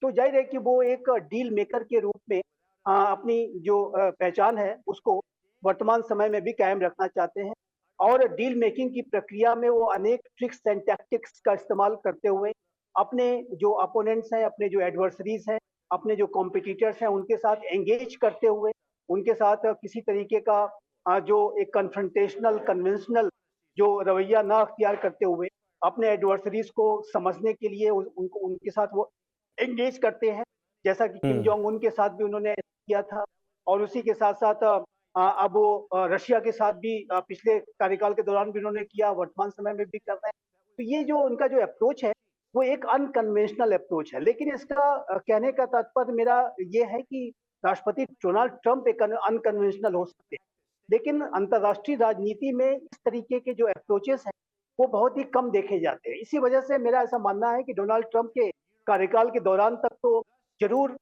तो जाहिर है कि वो एक डील मेकर के रूप में अपनी जो पहचान है उसको वर्तमान समय में भी कायम रखना चाहते हैं और डील मेकिंग की प्रक्रिया में वो अनेक ट्रिक्स एंड टैक्टिक्स का इस्तेमाल करते हुए अपने जो अपोनेंट्स हैं, अपने जो एडवर्सरीज हैं, अपने जो कॉम्पिटिटर्स हैं, उनके साथ एंगेज करते हुए, उनके साथ किसी तरीके का जो एक कन्फ्रंटेशनल कन्वेंशनल जो रवैया ना अख्तियार करते हुए अपने एडवर्सरीज को समझने के लिए उनको उनके साथ वो एंगेज करते हैं, जैसा कि किम जोंग उन के साथ भी उन्होंने किया था और उसी के साथ साथ अब वो रशिया के साथ भी पिछले कार्यकाल के दौरान भी उन्होंने किया, वर्तमान समय में भी कर रहे हैं। तो ये जो उनका जो अप्रोच है वो एक अनकन्वेंशनल अप्रोच है, लेकिन इसका कहने का तात्पर्य मेरा ये है कि राष्ट्रपति डोनाल्ड ट्रंप एक अनकन्वेंशनल हो सकते हैं, लेकिन अंतर्राष्ट्रीय राजनीति में इस तरीके के जो अप्रोचेस हैं वो बहुत ही कम देखे जाते हैं। इसी वजह से मेरा ऐसा मानना है कि डोनाल्ड ट्रंप के कार्यकाल के दौरान तक तो जरूर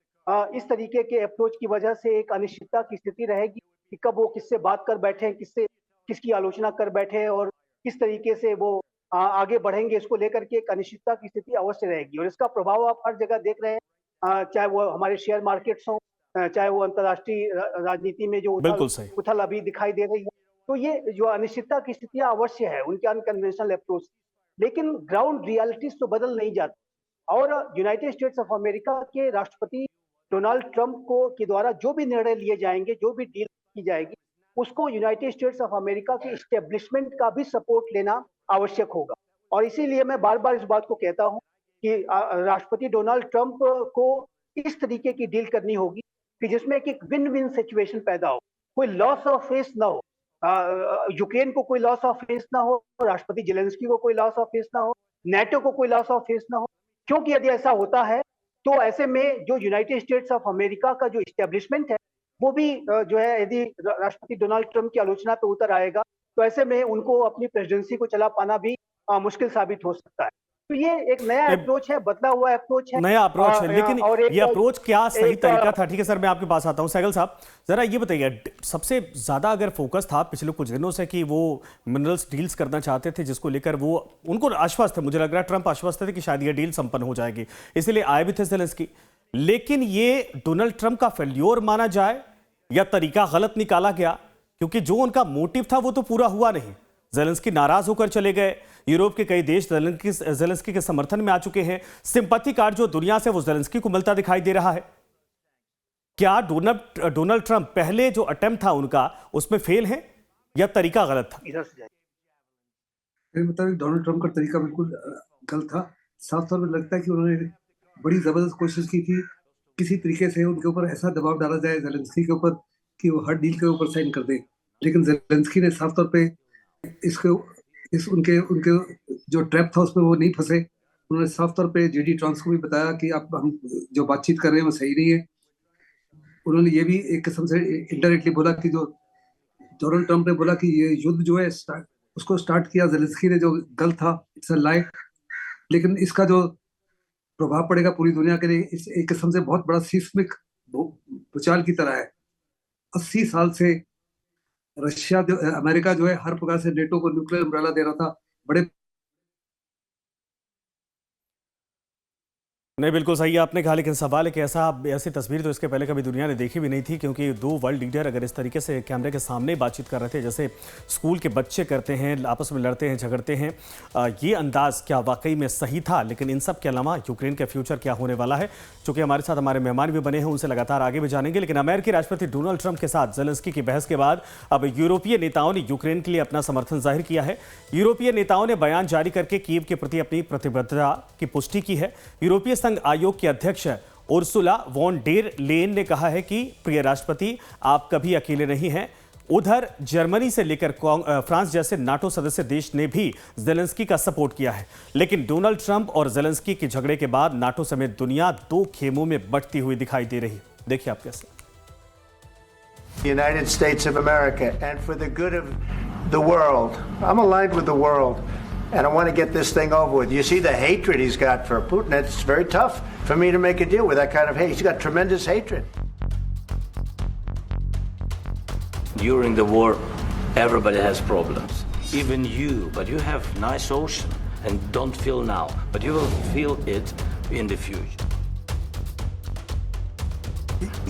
इस तरीके के अप्रोच की वजह से एक अनिश्चितता की स्थिति रहेगी कि कब वो किससे बात कर बैठे, किसकी आलोचना कर बैठे और किस तरीके से वो आगे बढ़ेंगे, इसको लेकर के एक अनिश्चितता की स्थिति अवश्य रहेगी और इसका प्रभाव आप हर जगह देख रहे हैं, चाहे वो हमारे शेयर मार्केट्स हों, चाहे वो अंतर्राष्ट्रीय राजनीति में जो उथल अभी दिखाई दे रही है। तो ये जो अनिश्चितता की स्थितियां अवश्य है उनके अनकन्वेंशनल अप्रोच, लेकिन ग्राउंड रियलिटीज तो बदल नहीं जाती और यूनाइटेड स्टेट्स ऑफ अमेरिका के राष्ट्रपति डोनाल्ड ट्रंप को के द्वारा जो भी निर्णय लिए जाएंगे, जो भी डील की जाएगी, उसको यूनाइटेड स्टेट्स ऑफ अमेरिका के इस्टेब्लिशमेंट का भी सपोर्ट लेना आवश्यक होगा और इसीलिए मैं बार बार इस बात को कहता हूं कि राष्ट्रपति डोनाल्ड ट्रंप को इस तरीके की डील करनी होगी कि जिसमें एक विन विन सिचुएशन पैदा हो, कोई लॉस ऑफ फेस ना हो, यूक्रेन को कोई लॉस ऑफ फेस ना हो, राष्ट्रपति जेलेंस्की को कोई लॉस ऑफ फेस ना हो, नेटो को कोई लॉस ऑफ फेस ना हो, क्योंकि यदि ऐसा होता है तो ऐसे में जो यूनाइटेड स्टेट्स ऑफ अमेरिका का जो इस्टेब्लिशमेंट है वो भी जो है, यदि राष्ट्रपति डोनाल्ड ट्रंप की आलोचना पे उतर आएगा तो ऐसे में उनको अपनी प्रेसिडेंसी को चला पाना भी मुश्किल साबित हो सकता है। तो ये एक नया अप्रोच है, बदला हुआ अप्रोच है, नया अप्रोच है, लेकिन ये अप्रोच क्या सही तरीका था? ठीक है सर, मैं आपके पास आता हूं। सहगल साहब, जरा ये बताइए, सबसे ज्यादा अगर फोकस था पिछले कुछ दिनों से कि वो मिनरल्स डील्स करना चाहते थे, जिसको लेकर वो उनको आश्वस्त थे, मुझे लग रहा है ट्रंप आश्वस्त थे कि शायद ये डील संपन्न हो जाएगी, इसीलिए आए भी थे जेलेंस्की। लेकिन ये डोनाल्ड ट्रंप का फेल्योर माना जाए या तरीका गलत निकाला गया? क्योंकि जो उनका मोटिव था वो तो पूरा हुआ नहीं। जेलेंस्की नाराज होकर चले गए, यूरोप के कई देश जेलेंस्की के समर्थन में आ चुके हैं, सिंपैथी कार्ड जो दुनिया से वो जेलेंस्की को मिलता दिखाई दे रहा है। क्या डोनाल्ड ट्रंप पहले जो अटेम्प्ट था उनका उसमें फेल है या तरीका गलत था? मेरे मुताबिक डोनाल्ड ट्रंप का तरीका बिल्कुल गलत था। साफ तौर पर लगता है कि उन्होंने बड़ी जबरदस्त कोशिश की थी किसी तरीके से उनके ऊपर ऐसा दबाव डाला जाए जेलेंस्की के ऊपर कि वो हर डील के ऊपर साइन कर दे, लेकिन जेलेंस्की ने साफ तौर पे उनके जो ट्रैप था उसमें वो नहीं फंसे। उन्होंने साफ तौर पे जेडी ट्रांस को भी बताया कि हम जो बातचीत कर रहे हैं वो सही नहीं है। उन्होंने ये भी एक किस्म से इनडायरेक्टली बोला कि जो डोनाल्ड ट्रंप ने बोला कि ये युद्ध जो है उसको स्टार्ट किया जेलेंस्की ने, जो गलत था, इट्स अ लाई। लेकिन इसका जो प्रभाव पड़ेगा पूरी दुनिया के लिए, इस एक किस्म से बहुत बड़ा सीस्मिक भूचाल की तरह है। 80 साल से अमेरिका जो है हर प्रकार से नेटो को न्यूक्लियर अम्ब्रेला दे रहा था, बड़े नहीं, बिल्कुल सही आपने कहा, लेकिन सवाल है कि ऐसी तस्वीर तो इसके पहले कभी दुनिया ने देखी भी नहीं थी, क्योंकि दो वर्ल्ड लीडर अगर इस तरीके से कैमरे के सामने बातचीत कर रहे थे जैसे स्कूल के बच्चे करते हैं, आपस में लड़ते हैं, झगड़ते हैं, ये अंदाज क्या वाकई में सही था? लेकिन इन सब के अलावा यूक्रेन का फ्यूचर क्या होने वाला है, चूंकि हमारे साथ हमारे मेहमान भी बने हैं, उनसे लगातार आगे भी जानेंगे। लेकिन अमेरिकी राष्ट्रपति डोनाल्ड ट्रंप के साथ जेलेंस्की की बहस के बाद अब यूरोपीय नेताओं ने यूक्रेन के लिए अपना समर्थन जाहिर किया है। यूरोपीय नेताओं ने बयान जारी करके कीव के प्रति अपनी प्रतिबद्धता की पुष्टि की है। यूरोपीय संघ आयोग के अध्यक्ष उर्सुला वॉन डेर लेन ने कहा है कि प्रिय राष्ट्रपति, आप कभी अकेले नहीं हैं। उधर जर्मनी से लेकर फ्रांस जैसे नाटो सदस्य देश ने भी जेलेंस्की का सपोर्ट किया है। लेकिन डोनाल्ड ट्रंप और जेलेंस्की के झगड़े के बाद नाटो समेत दुनिया दो खेमों में बंटती हुई दिखाई दे रही। देखिए आप कैसे। United States of America and for the good of the world. I'm aligned with the world and I want to get this thing over with. You see the hatred he's got for Putin. It's very tough for me to make a deal with that kind of hate. He's got tremendous hatred. During the war, everybody has problems. Even you, but you have nice ocean and don't feel now, but you will feel it in the future.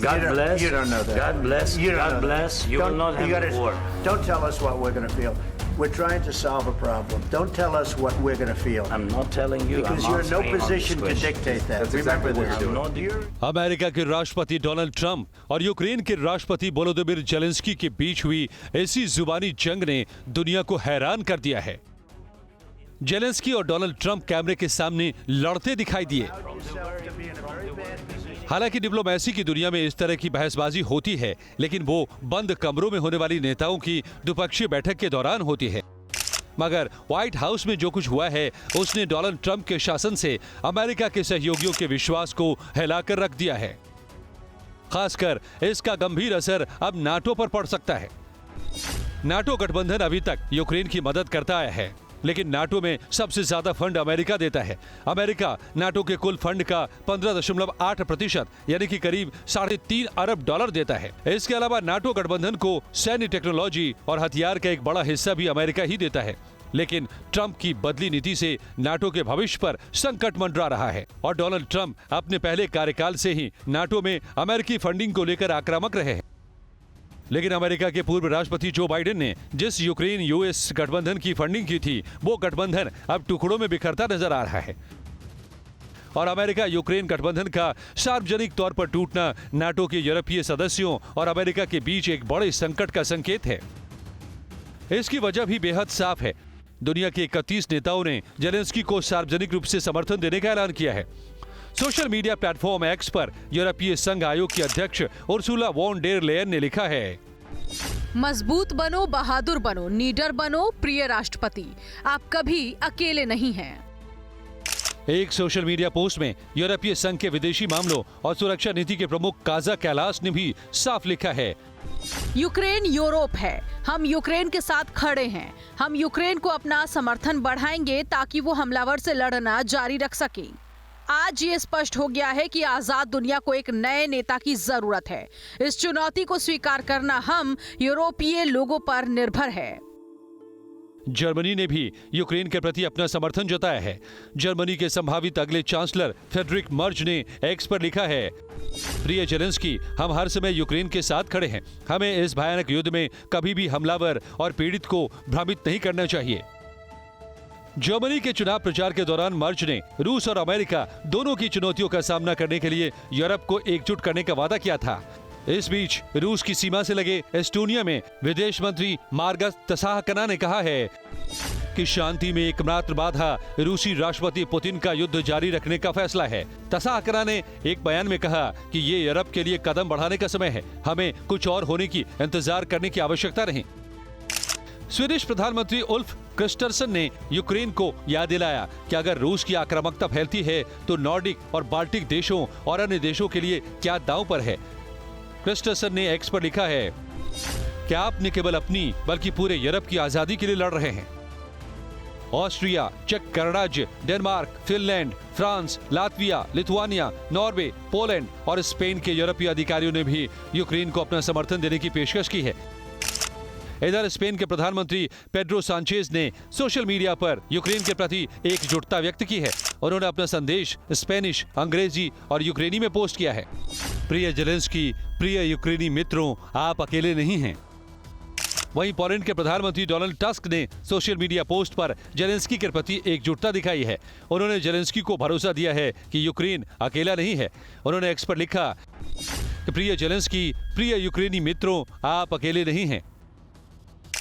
God bless. You don't know that. God bless. God bless. You will not have a war. Don't tell us what we're going to feel. We're trying to solve a problem. Don't tell us what we're going to feel. I'm not telling you. Because you're in no position to dictate that. Remember this. America के राष्ट्रपति डोनाल्ड ट्रंप और यूक्रेन के राष्ट्रपति वोलोदिमिर जेलेंस्की के बीच हुई ऐसी जुबानी जंग ने दुनिया को हैरान कर दिया है। जेलेंस्की और डोनाल्ड ट्रंप कैमरे के सामने लड़ते दिखाई दिए। हालांकि डिप्लोमेसी की दुनिया में इस तरह की बहसबाजी होती है, लेकिन वो बंद कमरों में होने वाली नेताओं की द्विपक्षीय बैठक के दौरान होती है। मगर व्हाइट हाउस में जो कुछ हुआ है, उसने डोनाल्ड ट्रंप के शासन से अमेरिका के सहयोगियों के विश्वास को हिलाकर रख दिया है। खासकर इसका गंभीर असर अब नाटो पर पड़ सकता है। नाटो गठबंधन अभी तक यूक्रेन की मदद करता आया है, लेकिन नाटो में सबसे ज्यादा फंड अमेरिका देता है। अमेरिका नाटो के कुल फंड का 15.8% यानी कि करीब $3.5 अरब देता है। इसके अलावा नाटो गठबंधन को सैन्य टेक्नोलॉजी और हथियार का एक बड़ा हिस्सा भी अमेरिका ही देता है। लेकिन ट्रंप की बदली नीति से नाटो के भविष्य पर संकट मंडरा रहा है और डोनाल्ड ट्रंप अपने पहले कार्यकाल से ही नाटो में अमेरिकी फंडिंग को लेकर आक्रामक रहे हैं। लेकिन अमेरिका के पूर्व राष्ट्रपति जो बाइडेन ने जिस यूक्रेन यूएस गठबंधन की फंडिंग की थी, वो गठबंधन अब टुकड़ों में बिखरता नजर आ रहा है और अमेरिका यूक्रेन गठबंधन का सार्वजनिक तौर पर टूटना नाटो के यूरोपीय सदस्यों और अमेरिका के बीच एक बड़े संकट का संकेत है। इसकी वजह भी बेहद साफ है। दुनिया के 31 नेताओं ने जेलेंस्की को सार्वजनिक रूप से समर्थन देने का ऐलान किया है। सोशल मीडिया प्लेटफॉर्म एक्स पर यूरोपीय संघ आयोग की अध्यक्ष उर्सुला वॉन डेर लेयन ने लिखा है, मजबूत बनो, बहादुर बनो, नीडर बनो, प्रिय राष्ट्रपति, आप कभी अकेले नहीं हैं। एक सोशल मीडिया पोस्ट में यूरोपीय संघ के विदेशी मामलों और सुरक्षा नीति के प्रमुख काजा कैलास ने भी साफ लिखा है, यूक्रेन यूरोप है, हम यूक्रेन के साथ खड़े हैं। हम यूक्रेन को अपना समर्थन बढ़ाएंगे ताकि वो हमलावर से लड़ना जारी रख सके। आज ये स्पष्ट हो गया है कि आजाद दुनिया को एक नए नेता की जरूरत है। इस चुनौती को स्वीकार करना हम यूरोपीय लोगों पर निर्भर है। जर्मनी ने भी यूक्रेन के प्रति अपना समर्थन जताया है। जर्मनी के संभावित अगले चांसलर फ्रेडरिक मर्ज ने एक्स पर लिखा है, प्रिय जेलेंस्की, हम हर समय यूक्रेन के साथ खड़े हैं। हमें इस भयानक युद्ध में कभी भी हमलावर और पीड़ित को भ्रमित नहीं करना चाहिए। जर्मनी के चुनाव प्रचार के दौरान मर्ज ने रूस और अमेरिका दोनों की चुनौतियों का सामना करने के लिए यूरोप को एकजुट करने का वादा किया था। इस बीच रूस की सीमा से लगे एस्टोनिया में विदेश मंत्री मार्गस तसाहकना ने कहा है कि शांति में एकमात्र बाधा रूसी राष्ट्रपति पुतिन का युद्ध जारी रखने का फैसला है। तसाहकना ने एक बयान में कहा कि ये यूरोप के लिए कदम बढ़ाने का समय है, हमें कुछ और होने की इंतजार करने की आवश्यकता नहीं। स्वीडिश प्रधानमंत्री उल्फ क्रिस्टरसन ने यूक्रेन को याद दिलाया कि अगर रूस की आक्रामकता फैलती है तो नॉर्डिक और बाल्टिक देशों और अन्य देशों के लिए क्या दांव पर है। क्रिस्टरसन ने एक्स पर लिखा है कि आप न केवल अपनी बल्कि पूरे यूरोप की आजादी के लिए लड़ रहे हैं। ऑस्ट्रिया, चेक गणराज्य, Denmark, Finland, France, Latvia, Lithuania, Norway, Poland और स्पेन के यूरोपीय अधिकारियों ने भी यूक्रेन को अपना समर्थन देने की पेशकश की है। इधर स्पेन के प्रधानमंत्री पेड्रो सांचेज ने सोशल मीडिया पर यूक्रेन के प्रति एकजुटता व्यक्त की है। उन्होंने अपना संदेश स्पेनिश, अंग्रेजी और यूक्रेनी में पोस्ट किया है। प्रिय जेलेंस्की, प्रिय यूक्रेनी मित्रों, आप अकेले नहीं हैं। वहीं पोलैंड के प्रधानमंत्री डोनाल्ड टस्क ने सोशल मीडिया पोस्ट पर जेलेंस्की के प्रति एकजुटता दिखाई है। उन्होंने जेलेंस्की को भरोसा दिया है कि यूक्रेन अकेला नहीं है। उन्होंने एक्स पर लिखा कि प्रिय जेलेंस्की, प्रिय यूक्रेनी मित्रों, आप अकेले नहीं हैं।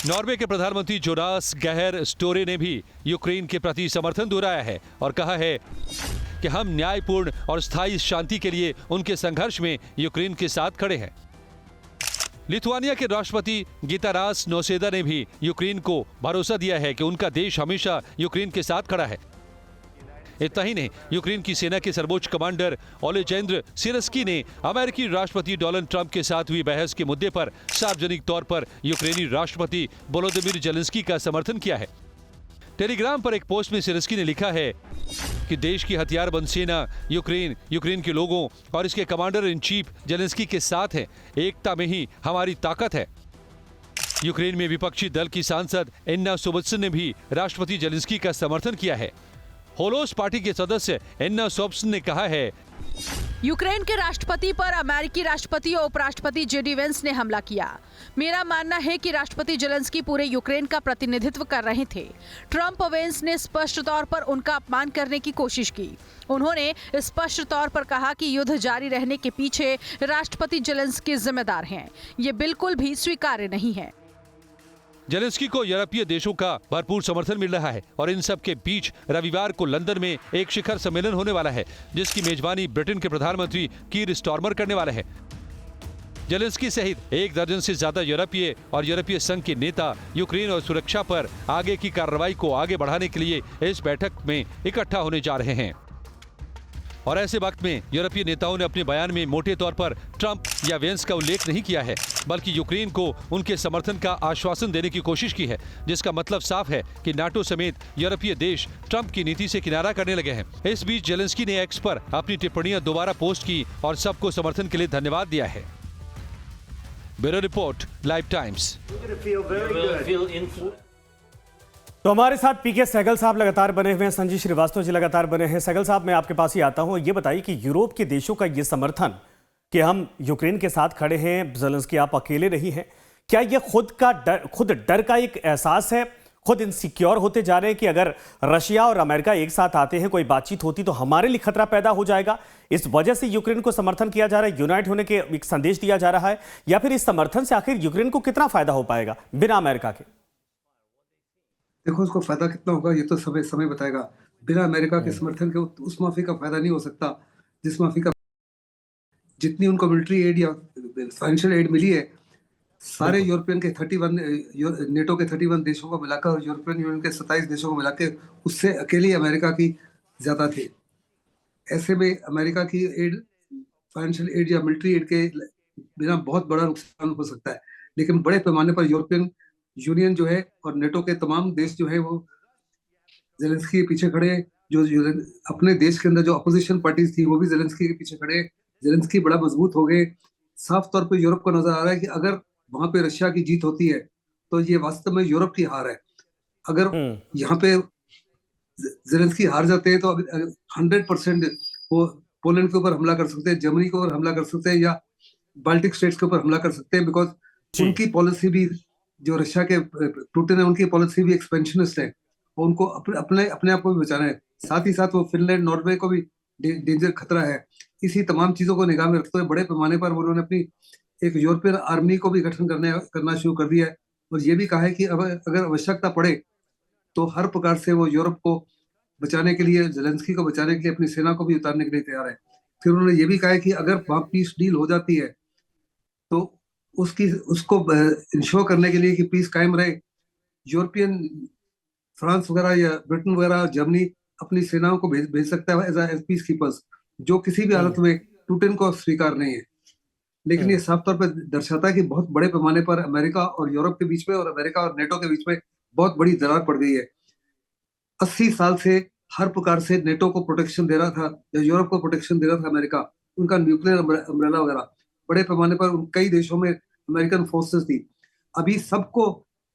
नॉर्वे के प्रधानमंत्री जोनास गहर स्टोरे ने भी यूक्रेन के प्रति समर्थन दोहराया है और कहा है कि हम न्यायपूर्ण और स्थायी शांति के लिए उनके संघर्ष में यूक्रेन के साथ खड़े हैं। लिथुआनिया के राष्ट्रपति गितानास नौसेदा ने भी यूक्रेन को भरोसा दिया है कि उनका देश हमेशा यूक्रेन के साथ खड़ा है। इतना ही नहीं, यूक्रेन की सेना के सर्वोच्च कमांडर ओलेजेंद्र सिरस्की ने अमेरिकी राष्ट्रपति डोनाल्ड ट्रंप के साथ हुई बहस के मुद्दे पर सार्वजनिक तौर पर यूक्रेनी राष्ट्रपति वोलोदिमीर जेलेंस्की का समर्थन किया है। टेलीग्राम पर एक पोस्ट में सिरस्की ने लिखा है कि देश की हथियारबंद सेना यूक्रेन के लोगों और इसके कमांडर इन चीफ जेलेंस्की के साथ है। एकता में ही हमारी ताकत है। यूक्रेन में विपक्षी दल की सांसद एन्ना सोबत्सन ने भी राष्ट्रपति जेलेंस्की का समर्थन किया है। होलोस पार्टी के सदस्य एन्ना सोबत्सन ने कहा है, यूक्रेन के राष्ट्रपति पर अमेरिकी राष्ट्रपति और उपराष्ट्रपति जेडी वेंस ने हमला किया। मेरा मानना है कि राष्ट्रपति जेलेंस्की पूरे यूक्रेन का प्रतिनिधित्व कर रहे थे। ट्रंप और वेंस ने स्पष्ट तौर पर उनका अपमान करने की कोशिश की। उन्होंने स्पष्ट तौर पर कहा कि युद्ध जारी रहने के पीछे राष्ट्रपति जेलेंस्की जिम्मेदार हैं। ये बिल्कुल भी स्वीकार्य नहीं है। जेलेंस्की को यूरोपीय देशों का भरपूर समर्थन मिल रहा है और इन सब के बीच रविवार को लंदन में एक शिखर सम्मेलन होने वाला है, जिसकी मेजबानी ब्रिटेन के प्रधानमंत्री कीर स्टारमर करने वाले हैं। जेलेंस्की सहित 1 दर्जन से ज्यादा यूरोपीय और यूरोपीय संघ के नेता यूक्रेन और सुरक्षा पर आगे की कार्रवाई को आगे बढ़ाने के लिए इस बैठक में इकट्ठा होने जा रहे हैं। और ऐसे वक्त में यूरोपीय नेताओं ने अपने बयान में मोटे तौर पर ट्रंप या वेंस का उल्लेख नहीं किया है, बल्कि यूक्रेन को उनके समर्थन का आश्वासन देने की कोशिश की है, जिसका मतलब साफ है कि नाटो समेत यूरोपीय देश ट्रंप की नीति से किनारा करने लगे हैं। इस बीच जेलेंस्की ने एक्स पर अपनी टिप्पणियां दोबारा पोस्ट की और सबको समर्थन के लिए धन्यवाद दिया है। Bureau report, live times. तो हमारे साथ पीके सहगल साहब लगातार बने हुए हैं, संजीव श्रीवास्तव जी लगातार बने हैं। सहगल साहब, मैं आपके पास ही आता हूं। ये बताइए कि यूरोप के देशों का ये समर्थन कि हम यूक्रेन के साथ खड़े हैं, जेलेंस्की आप अकेले नहीं हैं, क्या ये खुद डर का एक एहसास है? खुद इनसिक्योर होते जा रहे हैं कि अगर रशिया और अमेरिका एक साथ आते हैं, कोई बातचीत होती तो हमारे लिए खतरा पैदा हो जाएगा, इस वजह से यूक्रेन को समर्थन किया जा रहा है, यूनाइट होने के एक संदेश दिया जा रहा है, या फिर इस समर्थन से आखिर यूक्रेन को कितना फायदा हो पाएगा बिना अमेरिका के? देखो, उसको फायदा कितना होगा ये तो समय बताएगा। बिना अमेरिका के समर्थन के उस माफी का फायदा नहीं हो सकता जिस माफी का जितनी उनको मिलिट्री एड या फाइनेंशियल एड मिली है, सारे यूरोपियन के 31 नेटो के 31 देशों को मिलाकर और यूरोपियन यूनियन के 27 देशों को मिलाकर उससे अकेले अमेरिका की ज्यादा थे। ऐसे में अमेरिका की एड, फाइनेंशियल एड या मिलिट्री एड के बिना बहुत बड़ा नुकसान हो सकता है, लेकिन बड़े पैमाने पर यूरोपियन यूनियन जो है और नेटो के तमाम देश जो है वो जेलेंस्की के पीछे खड़े। जो अपने देश के अंदर जो अपोजिशन पार्टीज थी वो भी जेलेंस्की के पीछे खड़े। जेलेंस्की बड़ा मजबूत हो गए। साफ तौर पे यूरोप को नजर आ रहा है कि अगर वहां पे रशिया की जीत होती है तो ये वास्तव में यूरोप की हार है। अगर यहाँ पे जेलेंस्की हार जाते हैं तो 100% वो पोलैंड के ऊपर हमला कर सकते हैं, जर्मनी के ऊपर हमला कर सकते हैं या बाल्टिक स्टेट्स के ऊपर हमला कर सकते हैं, बिकॉज उनकी पॉलिसी भी, जो रशिया के पुतिन है उनकी पॉलिसी भी एक्सपेंशनिस्ट है और उनको अपने आप को भी बचाना है। साथ ही साथ वो फिनलैंड, नॉर्वे को भी डेंजर खतरा है। इसी तमाम चीजों को निगाह में रखते हुए बड़े पैमाने पर उन्होंने अपनी एक यूरोपियन आर्मी को भी गठन करना शुरू कर दिया है और ये भी कहा है कि अगर आवश्यकता पड़े तो हर प्रकार से वो यूरोप को बचाने के लिए, जेलेंस्की को बचाने के लिए अपनी सेना को भी उतारने के लिए तैयार है। फिर उन्होंने ये भी कहा है कि अगर वहां पीस डील हो जाती है तो उसको इंश्योर करने के लिए कि पीस कायम रहे, यूरोपियन, फ्रांस वगैरह या ब्रिटेन वगैरह, जर्मनी अपनी सेनाओं को भेज सकता है एज पीस कीपर्स, जो किसी भी हालत में पुतिन को स्वीकार नहीं है। लेकिन ये साफ तौर पर दर्शाता है कि बहुत बड़े पैमाने पर अमेरिका और यूरोप के बीच में और अमेरिका और नेटो के बीच में बहुत बड़ी दरार पड़ गई है। 80 साल से हर प्रकार से नेटो को प्रोटेक्शन दे रहा था या यूरोप को प्रोटेक्शन दे रहा था अमेरिका, उनका न्यूक्लियर अम्ब्रेला वगैरह, बड़े पैमाने पर कई देशों में अमेरिकन फोर्सेस थी। अभी सबको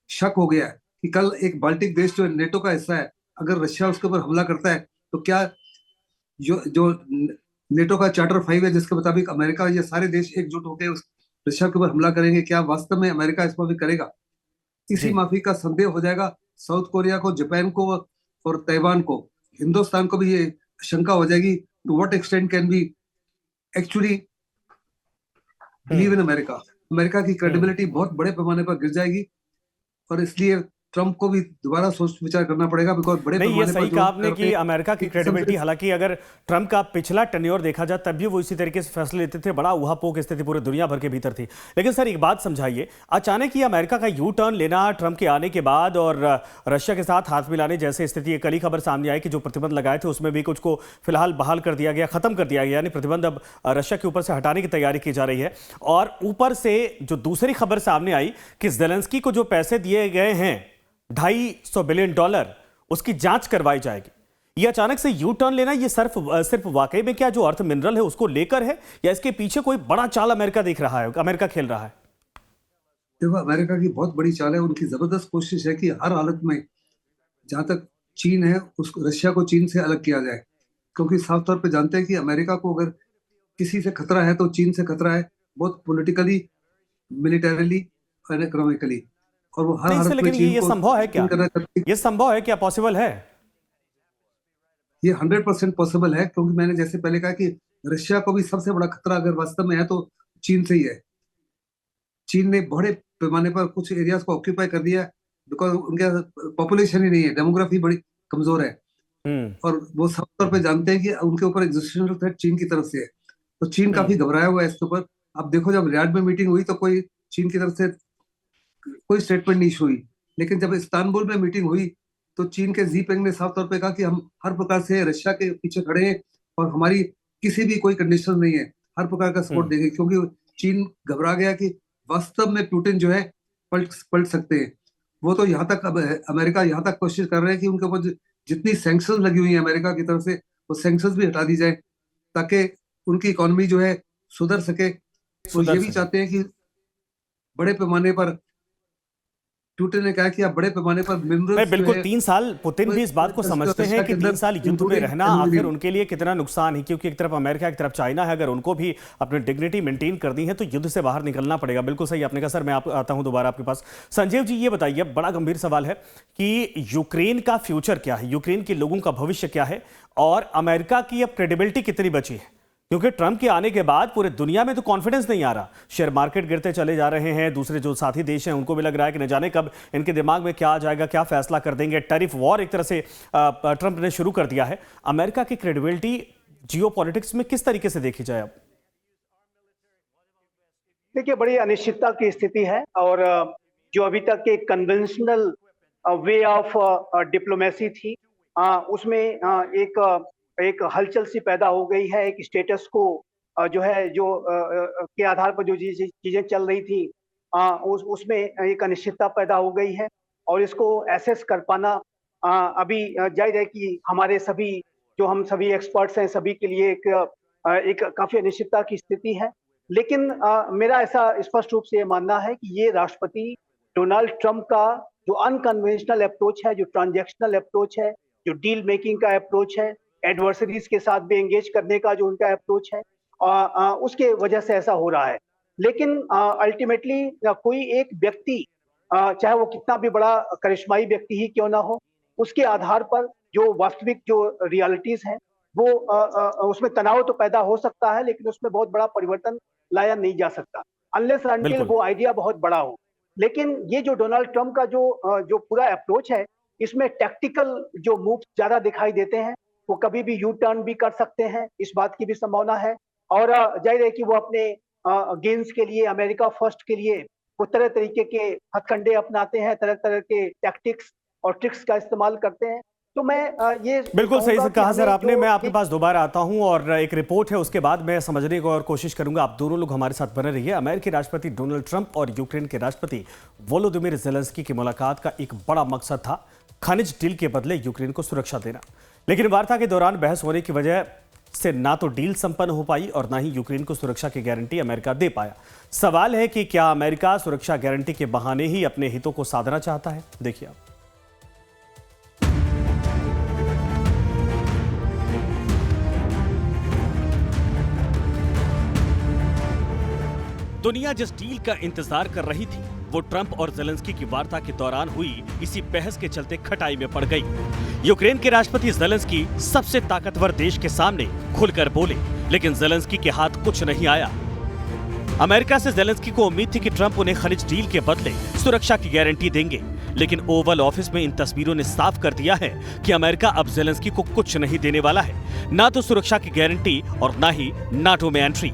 शक हो गया है कि कल एक बाल्टिक देश जो नेटो का हिस्सा है, अगर रशिया उसके ऊपर हमला करता है तो क्या जो नेटो का चार्टर 5 है जिसके मुताबिक अमेरिका ये सारे देश एकजुट होकर उस रशिया के ऊपर हमला करेंगे, क्या वास्तव में अमेरिका इस पर भी करेगा? इसी माफी का संदेह हो जाएगा साउथ कोरिया को, जापान को और ताइवान को। हिंदुस्तान को भी ये शंका हो जाएगी to what extent can be actually believe in America. America की क्रेडिबिलिटी बहुत बड़े पैमाने पर गिर जाएगी और इसलिए ट्रंप को भी दोबारा सोच विचार करना पड़ेगा, बिकॉज बड़े नहीं, ये सही कहा आपने कि अमेरिका की क्रेडिबिलिटी, हालांकि अगर ट्रंप का पिछला टेन्योर देखा जाए तब भी वो इसी तरीके से फैसले लेते थे, बड़ा ऊहापोह स्थिति पूरे दुनिया भर के भीतर थी। लेकिन सर एक बात समझाइए, अचानक ये अमेरिका का यू टर्न लेना ट्रंप के आने के बाद और रशिया के साथ हाथ मिलाने जैसे स्थिति, कल ही खबर सामने आई कि जो प्रतिबंध लगाए थे उसमें भी कुछ को फिलहाल बहाल कर दिया गया, खत्म कर दिया गया, यानी प्रतिबंध अब रशिया के ऊपर से हटाने की तैयारी की जा रही है। और ऊपर से जो दूसरी खबर सामने आई कि जेलेंस्की को जो पैसे दिए गए हैं $250 बिलियन, उसकी जांच करवाई जाएगी। ये अचानक से यू टर्न लेना, ये सिर्फ वाकई में क्या जो अर्थ मिनरल है उसको लेकर है, या इसके पीछे कोई बड़ा चाल अमेरिका देख रहा है, अमेरिका खेल रहा है? देखो, अमेरिका की बहुत बड़ी चाल है, उनकी जबरदस्त कोशिश है कि हर हालत में जहां तक चीन है उसको, रशिया को चीन से अलग किया जाए, क्योंकि साफ तौर पे जानते हैं कि अमेरिका को अगर किसी से खतरा है तो चीन से खतरा है, बहुत पॉलिटिकली, मिलिटरीली और इकोनॉमिकली। और वो हर हालत में लेकिन ये संभव है क्या? ये संभव है क्या? पॉसिबल है? ये 100% पॉसिबल है, क्योंकि मैंने जैसे पहले कहा कि रशिया को भी सबसे बड़ा खतरा अगर वास्तव में है तो चीन से ही है। चीन ने बड़े पैमाने पर कुछ एरियाज को ऑक्यूपाई कर दिया है, बिकॉज उनके पॉपुलेशन ही नहीं है, डेमोग्राफी बड़ी कमजोर है, और वो सब तौर पे जानते हैं कि उनके ऊपर एग्जिस्टेंशियल थ्रेट चीन की तरफ से है। तो चीन काफी घबराया हुआ है इसके ऊपर। अब देखो, जब रियाद में मीटिंग हुई तो कोई चीन की तरफ से कोई स्टेटमेंट नहीं हुई, लेकिन जब इस्तांबुल में मीटिंग हुई तो चीन के जीपेंग ने साफ तौर पे कहा कि हम हर प्रकार से रशिया के पीछे खड़े हैं और हमारी किसी भी कोई कंडीशन नहीं है, हर प्रकार का सपोर्ट देंगे, क्योंकि चीन घबरा गया कि वास्तव में पुतिन जो है पलट सकते हैं। वो तो यहाँ तक, अब अमेरिका यहाँ तक कोशिश कर रहे हैं कि उनके ऊपर जितनी सैंक्शंस लगी हुई है अमेरिका की तरफ से, वो सैंक्शंस भी हटा दी जाए ताकि उनकी इकोनॉमी जो है सुधर सके। वो ये भी चाहते हैं कि बड़े पैमाने पर, पुतिन ने कहा कि आप बड़े पैमाने पर मिनरल्स, बिल्कुल 3 साल पुतिन भी इस बात को समझते हैं कि 3 साल युद्ध में रहना आखिर उनके लिए कितना नुकसान है, क्योंकि एक तरफ अमेरिका, एक तरफ चाइना है, अगर उनको भी अपनी डिग्निटी मेंटेन करनी है तो युद्ध से बाहर निकलना पड़ेगा। बिल्कुल सही आपने कहा। सर मैं आता हूं दोबारा आपके पास। संजीव जी, ये बताइए, बड़ा गंभीर सवाल है कि यूक्रेन का फ्यूचर क्या है, यूक्रेन के लोगों का भविष्य क्या है, और अमेरिका की अब क्रेडिबिलिटी कितनी बची है? क्योंकि ट्रंप के आने के बाद पूरे दुनिया में तो कॉन्फिडेंस नहीं आ रहा, शेयर मार्केट गिरते चले जा रहे हैं, दूसरे जो साथी देश हैं उनको भी लग रहा है कि न जाने कब इनके दिमाग में क्या आ जाएगा, क्या फैसला कर देंगे। टैरिफ वॉर एक तरह से ट्रंप ने शुरू कर दिया है। अमेरिका की क्रेडिबिलिटी जियोपॉलिटिक्स में किस तरीके से देखी जाए अब? देखिए, बड़ी अनिश्चितता की स्थिति है, और जो अभी तक एक कन्वेंशनल वे ऑफ डिप्लोमेसी थी, उसमें एक हलचल सी पैदा हो गई है। एक स्टेटस को जो है, जो के आधार पर जो चीजें चल रही थी, उसमें एक अनिश्चितता पैदा हो गई है, और इसको एसेस कर पाना अभी जाहिर है कि हमारे सभी, जो हम सभी एक्सपर्ट्स हैं, सभी के लिए एक काफी अनिश्चितता की स्थिति है। लेकिन मेरा ऐसा स्पष्ट रूप से ये मानना है कि ये राष्ट्रपति डोनाल्ड ट्रंप का जो अनकन्वेंशनल अप्रोच है, जो ट्रांजैक्शनल अप्रोच है, जो डील मेकिंग का अप्रोच है, एडवर्सरीज के साथ भी एंगेज करने का जो उनका अप्रोच है, उसके वजह से ऐसा हो रहा है। लेकिन अल्टीमेटली कोई एक व्यक्ति, चाहे वो कितना भी बड़ा करिश्माई व्यक्ति ही क्यों ना हो, उसके आधार पर जो वास्तविक जो रियलिटीज हैं वो उसमें तनाव तो पैदा हो सकता है, लेकिन उसमें बहुत बड़ा परिवर्तन लाया नहीं जा सकता अनलेस अनटिल वो आइडिया बहुत बड़ा हो। लेकिन ये जो डोनाल्ड ट्रंप का जो पूरा अप्रोच है, इसमें टैक्टिकल जो मूव ज्यादा दिखाई देते हैं। वो कभी भी यू टर्न भी कर सकते हैं, इस बात की भी संभावना है, और जाहिर है कि वो अपने गेन्स के लिए, अमेरिका फर्स्ट के लिए वो तरह तरीके के हथकंडे अपनाते हैं, तरह तरह के टैक्टिक्स और ट्रिक्स का इस्तेमाल करते हैं। तो मैं ये बिल्कुल सही से कहा सर आपने। मैं आपके पास दोबारा आता हूं और एक रिपोर्ट है, उसके बाद मैं समझने को और कोशिश करूंगा। आप दोनों लोग हमारे साथ बने रहिए। अमेरिकी राष्ट्रपति डोनाल्ड ट्रंप और यूक्रेन के राष्ट्रपति वोलोदिमीर जेलेंस्की की मुलाकात का एक बड़ा मकसद था खनिज डील के बदले यूक्रेन को सुरक्षा देना। लेकिन वार्ता के दौरान बहस होने की वजह से ना तो डील संपन्न हो पाई और ना ही यूक्रेन को सुरक्षा की गारंटी अमेरिका दे पाया। सवाल है कि क्या अमेरिका सुरक्षा गारंटी के बहाने ही अपने हितों को साधना चाहता है? देखिए आप। दुनिया जिस डील का इंतजार कर रही थी वो ट्रंप और ज़ेलेंस्की की वार्ता के दौरान हुई इसी बहस के चलते खटाई में पड़ गई। यूक्रेन के राष्ट्रपति ज़ेलेंस्की सबसे ताकतवर देश के सामने खुलकर बोले, लेकिन ज़ेलेंस्की के हाथ कुछ नहीं आया। अमेरिका से ज़ेलेंस्की को उम्मीद थी कि ट्रंप उन्हें खनिज डील के बदले सुरक्षा की गारंटी देंगे, लेकिन ओवल ऑफिस में इन तस्वीरों ने साफ कर दिया है कि अमेरिका अब ज़ेलेंस्की को कुछ नहीं देने वाला है, ना तो सुरक्षा की गारंटी और ना ही नाटो में एंट्री।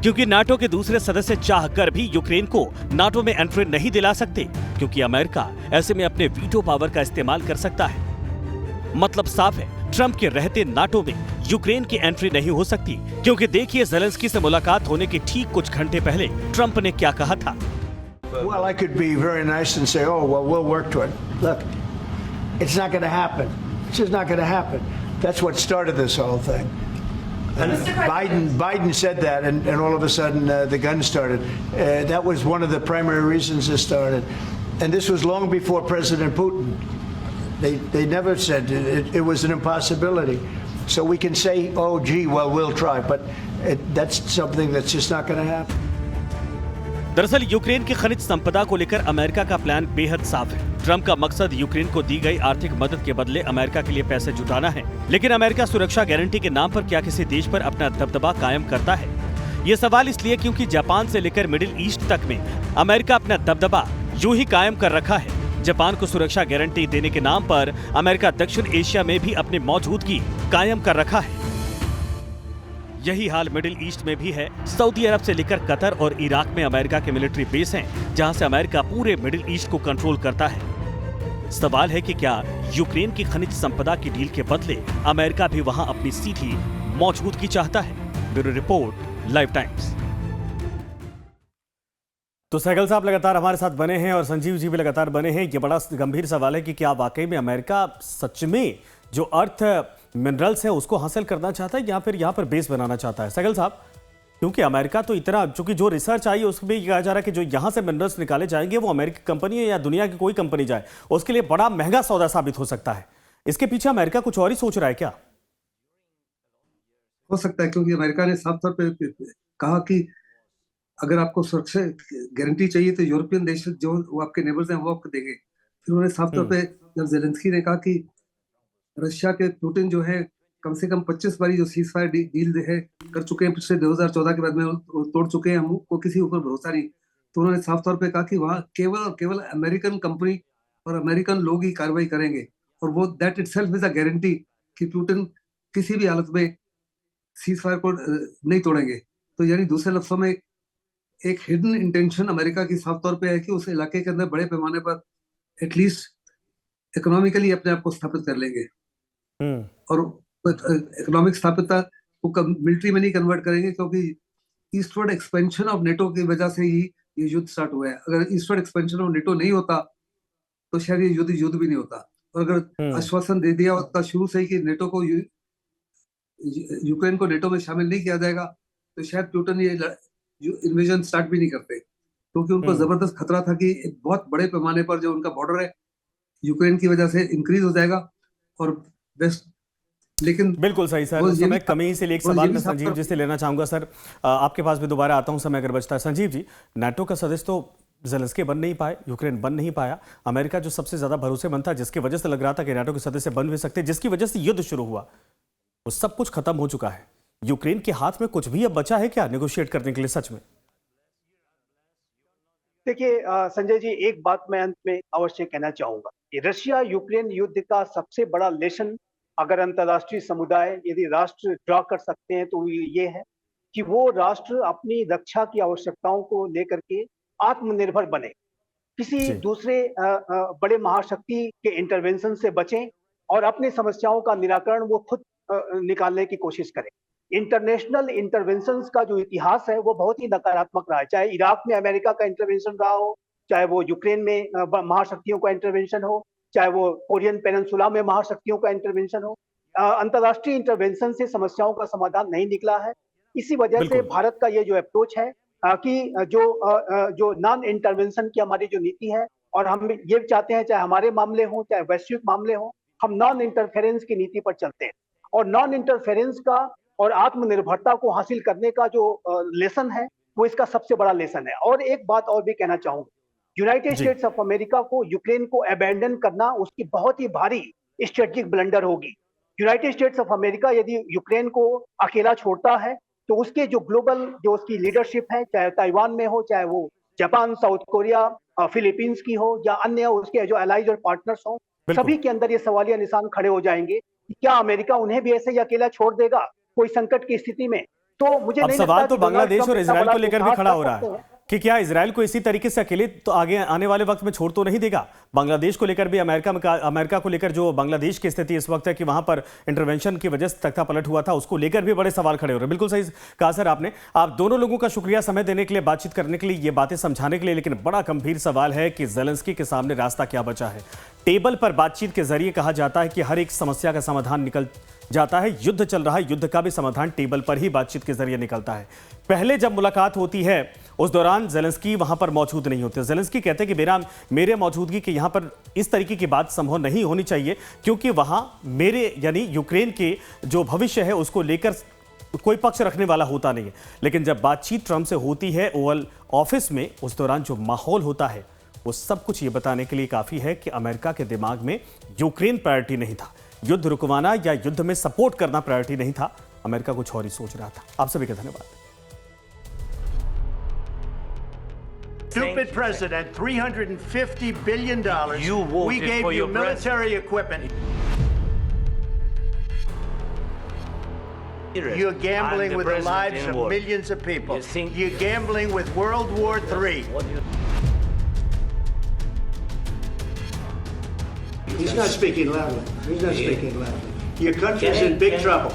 क्योंकि नाटो के दूसरे सदस्य चाहकर भी यूक्रेन को नाटो में एंट्री नहीं दिला सकते, क्योंकि अमेरिका ऐसे में अपने वीटो पावर का इस्तेमाल कर सकता है। मतलब साफ है, ट्रंप के रहते नाटो में यूक्रेन की एंट्री नहीं हो सकती, क्योंकि देखिए ज़ेलेंस्की से मुलाकात होने के ठीक कुछ घंटे पहले ट्रंप ने क्या कहा था। Well, I could be very nice and say, oh, well, we'll work to it. Look, it's not going to happen. It's just not going to happen. That's what started this whole thing. Biden said that, and all of a sudden the gun started. That was one of the primary reasons it started. And this was long before President Putin. They never said it was an impossibility. So we can say, oh, gee, well, we'll try. But that's something that's just not going to happen. दरअसल यूक्रेन की खनिज संपदा को लेकर अमेरिका का प्लान बेहद साफ है। ट्रंप का मकसद यूक्रेन को दी गई आर्थिक मदद के बदले अमेरिका के लिए पैसे जुटाना है, लेकिन अमेरिका सुरक्षा गारंटी के नाम पर क्या किसी देश पर अपना दबदबा कायम करता है? ये सवाल इसलिए क्योंकि जापान से लेकर मिडिल ईस्ट तक में अमेरिका अपना दबदबा यूं ही कायम कर रखा है। जापान को सुरक्षा गारंटी देने के नाम पर अमेरिका दक्षिण एशिया में भी अपनी मौजूदगी कायम कर रखा है। यही हाल मिडिल ईस्ट में भी है। सऊदी अरब से लेकर कतर और इराक में अमेरिका के मिलिट्री बेस हैं, जहां से अमेरिका पूरे मिडिल ईस्ट को कंट्रोल करता है। सवाल है कि क्या यूक्रेन की खनिज संपदा की डील के बदले अमेरिका भी वहां अपनी सीधी मौजूदगी चाहता है? Bureau report, live times. तो सहगल साहब लगातार हमारे साथ बने हैं और संजीव जी भी लगातार बने हैं। ये बड़ा गंभीर सवाल है कि क्या वाकई में अमेरिका सच में जो अर्थ मिनरल्स है उसको हासिल करना चाहता है या फिर यहाँ पर बेस बनाना चाहता है? सहगल साहब, क्योंकि अमेरिका तो इतना, चूंकि जो रिसर्च आई है उसमें कहा जा रहा है कि जो यहाँ से मिनरल्स निकाले जाएंगे वो अमेरिकी कंपनी है या दुनिया की कोई कंपनी जाए, उसके लिए बड़ा महंगा सौदा साबित हो सकता है। इसके पीछे अमेरिका कुछ और ही सोच रहा है क्या? हो सकता है, क्योंकि अमेरिका ने साफ तौर पर कहा कि अगर आपको सुरक्षा गारंटी चाहिए तो यूरोपियन देश जो वो आपके नेबर्स हैं वो आपको देंगे। फिर उन्होंने साफ तौर पे जब ज़ेलेंस्की ने कहा कि रशिया के पुतिन जो है कम से कम 25 बारी जो सीज फायर डील है कर चुके हैं पिछले 2014 के बाद में वो तोड़ चुके हैं, हमको किसी ऊपर भरोसा नहीं। तो उन्होंने साफ तौर पे कहा कि वहाँ केवल और केवल अमेरिकन कंपनी और अमेरिकन लोग ही कार्रवाई करेंगे, और वो that itself is a guarantee कि पुतिन किसी भी हालत में सीज फायर को नहीं तोड़ेंगे। तो यानी दूसरे लफ्जों में एक हिडन इंटेंशन अमेरिका की साफ तौर पे है कि उस इलाके के अंदर बड़े पैमाने पर एटलीस्ट इकोनॉमिकली अपने आप को स्थापित कर लेंगे, और इकोनॉमिक स्थापितता को मिलिट्री में नहीं कन्वर्ट करेंगे, क्योंकि ईस्टवर्ड एक्सपेंशन ऑफ नेटो की वजह से ही ये युद्ध स्टार्ट हुआ है। अगर ईस्टवर्ड एक्सपेंशन ऑफ नेटो नहीं होता तो शायद ये युद्ध भी नहीं होता। और अगर आश्वासन दे दिया होता शुरू से ही कि नेटो को यूक्रेन को नेटो में शामिल नहीं किया जाएगा, तो शायद पुतिन ये इन्वेजन स्टार्ट भी नहीं करते, क्योंकि उनको जबरदस्त खतरा था कि बहुत बड़े पैमाने पर जो उनका बॉर्डर है यूक्रेन की वजह से इंक्रीज हो जाएगा और वेस्ट। लेकिन बिल्कुल सही सर, समय कमी से एक सवाल मैं संजीव जी से लेना चाहूंगा। सर आपके पास भी दोबारा आता हूं, समय अगर बचता है। संजीव जी, नाटो का सदस्य तो ज़ेलेंस्की बन नहीं पाए, यूक्रेन बन नहीं पाया। अमेरिका जो सबसे ज्यादा भरोसेमंद था, जिसकी वजह से लग रहा था कि नाटो के सदस्य बन भी सकते, जिसकी वजह से युद्ध शुरू हुआ, वो सब कुछ खत्म हो चुका है। यूक्रेन के हाथ में कुछ भी अब बचा है क्या नेगोशिएट करने के लिए सच में? देखिए संजय जी, एक बात मैं अंत में अवश्य कहना चाहूंगा कि रशिया यूक्रेन युद्ध का सबसे बड़ा लेसन अगर अंतर्राष्ट्रीय समुदाय यदि राष्ट्र ड्रा कर सकते हैं तो ये है कि वो राष्ट्र अपनी रक्षा की आवश्यकताओं को लेकर के आत्मनिर्भर बने, किसी दूसरे बड़े महाशक्ति के इंटरवेंशन से बचें और अपनी समस्याओं का निराकरण वो खुद निकालने की कोशिश करें। इंटरनेशनल इंटरवेंशंस का जो इतिहास है वो बहुत ही नकारात्मक रहा है, चाहे इराक में अमेरिका का इंटरवेंशन रहा हो, चाहे वो यूक्रेन में महाशक्तियों का इंटरवेंशन हो, चाहे वो कोरियन पेनिनसुला में महाशक्तियों का इंटरवेंशन हो, अंतर्राष्ट्रीय इंटरवेंशन से समस्याओं का समाधान नहीं निकला है। इसी वजह से भारत का ये जो अप्रोच है कि जो नॉन इंटरवेंशन की हमारी जो नीति है, और हम ये चाहते हैं चाहे हमारे मामले हों चाहे वैश्विक मामले हों, हम नॉन इंटरफेरेंस की नीति पर चलते हैं। और नॉन इंटरफेरेंस का और आत्मनिर्भरता को हासिल करने का जो लेसन है वो इसका सबसे बड़ा लेसन है। और एक बात और भी कहना चाहूंगा, यूनाइटेड स्टेट्स ऑफ अमेरिका को यूक्रेन को अबैंडन करना उसकी बहुत ही भारी स्ट्रेटेजिक ब्लंडर होगी। यूनाइटेड स्टेट्स ऑफ अमेरिका यदि यूक्रेन को अकेला छोड़ता है तो उसके जो ग्लोबल जो उसकी लीडरशिप है, चाहे ताइवान में हो, चाहे वो जापान, साउथ कोरिया, फिलीपींस की हो या अन्य उसके जो एलाइज और पार्टनर्स हो, सभी के अंदर ये सवालिया निशान खड़े हो जाएंगे कि क्या अमेरिका उन्हें भी ऐसे ही अकेला छोड़ देगा कोई संकट की स्थिति में। तो मुझे नहीं लगता सवाल तो बांग्लादेश और इजराइल को लेकर भी खड़ा हो रहा है कि क्या इजराइल को इसी तरीके से अकेले तो आगे आने वाले वक्त में छोड़ तो नहीं देगा। बांग्लादेश को लेकर भी अमेरिका को लेकर जो बांग्लादेश की स्थिति इस वक्त है कि वहां पर इंटरवेंशन की वजह से तख्ता पलट हुआ था, उसको लेकर भी बड़े सवाल खड़े हो रहे हैं। बिल्कुल सही कहा सर आपने। आप दोनों लोगों का शुक्रिया समय देने के लिए, बातचीत करने के लिए, ये बातें समझाने के लिए। लेकिन बड़ा गंभीर सवाल है कि ज़ेलेंस्की के सामने रास्ता क्या बचा है। टेबल पर बातचीत के जरिए कहा जाता है कि हर एक समस्या का समाधान निकल जाता है। युद्ध चल रहा है, युद्ध का भी समाधान टेबल पर ही बातचीत के जरिए निकलता है। पहले जब मुलाकात होती है उस दौरान ज़ेलेंस्की वहां पर मौजूद नहीं होते। ज़ेलेंस्की कहते हैं कि मेरे मौजूदगी के यहां पर इस तरीके की बात संभव नहीं होनी चाहिए, क्योंकि वहां मेरे यानी यूक्रेन के जो भविष्य है उसको लेकर कोई पक्ष रखने वाला होता नहीं है। लेकिन जब बातचीत ट्रंप से होती है ओवल ऑफिस में, उस दौरान जो माहौल होता है वो सब कुछ ये बताने के लिए काफी है कि अमेरिका के दिमाग में यूक्रेन प्रायोरिटी नहीं था, युद्ध रुकवाना या युद्ध में सपोर्ट करना प्रायोरिटी नहीं था। अमेरिका कुछ और ही सोच रहा था। आप सभी का धन्यवाद। Stupid president, $350 billion. We gave you military equipment. You're gambling with the lives of millions of people. You're gambling with World War III. He's not speaking loudly. Your country's in big trouble.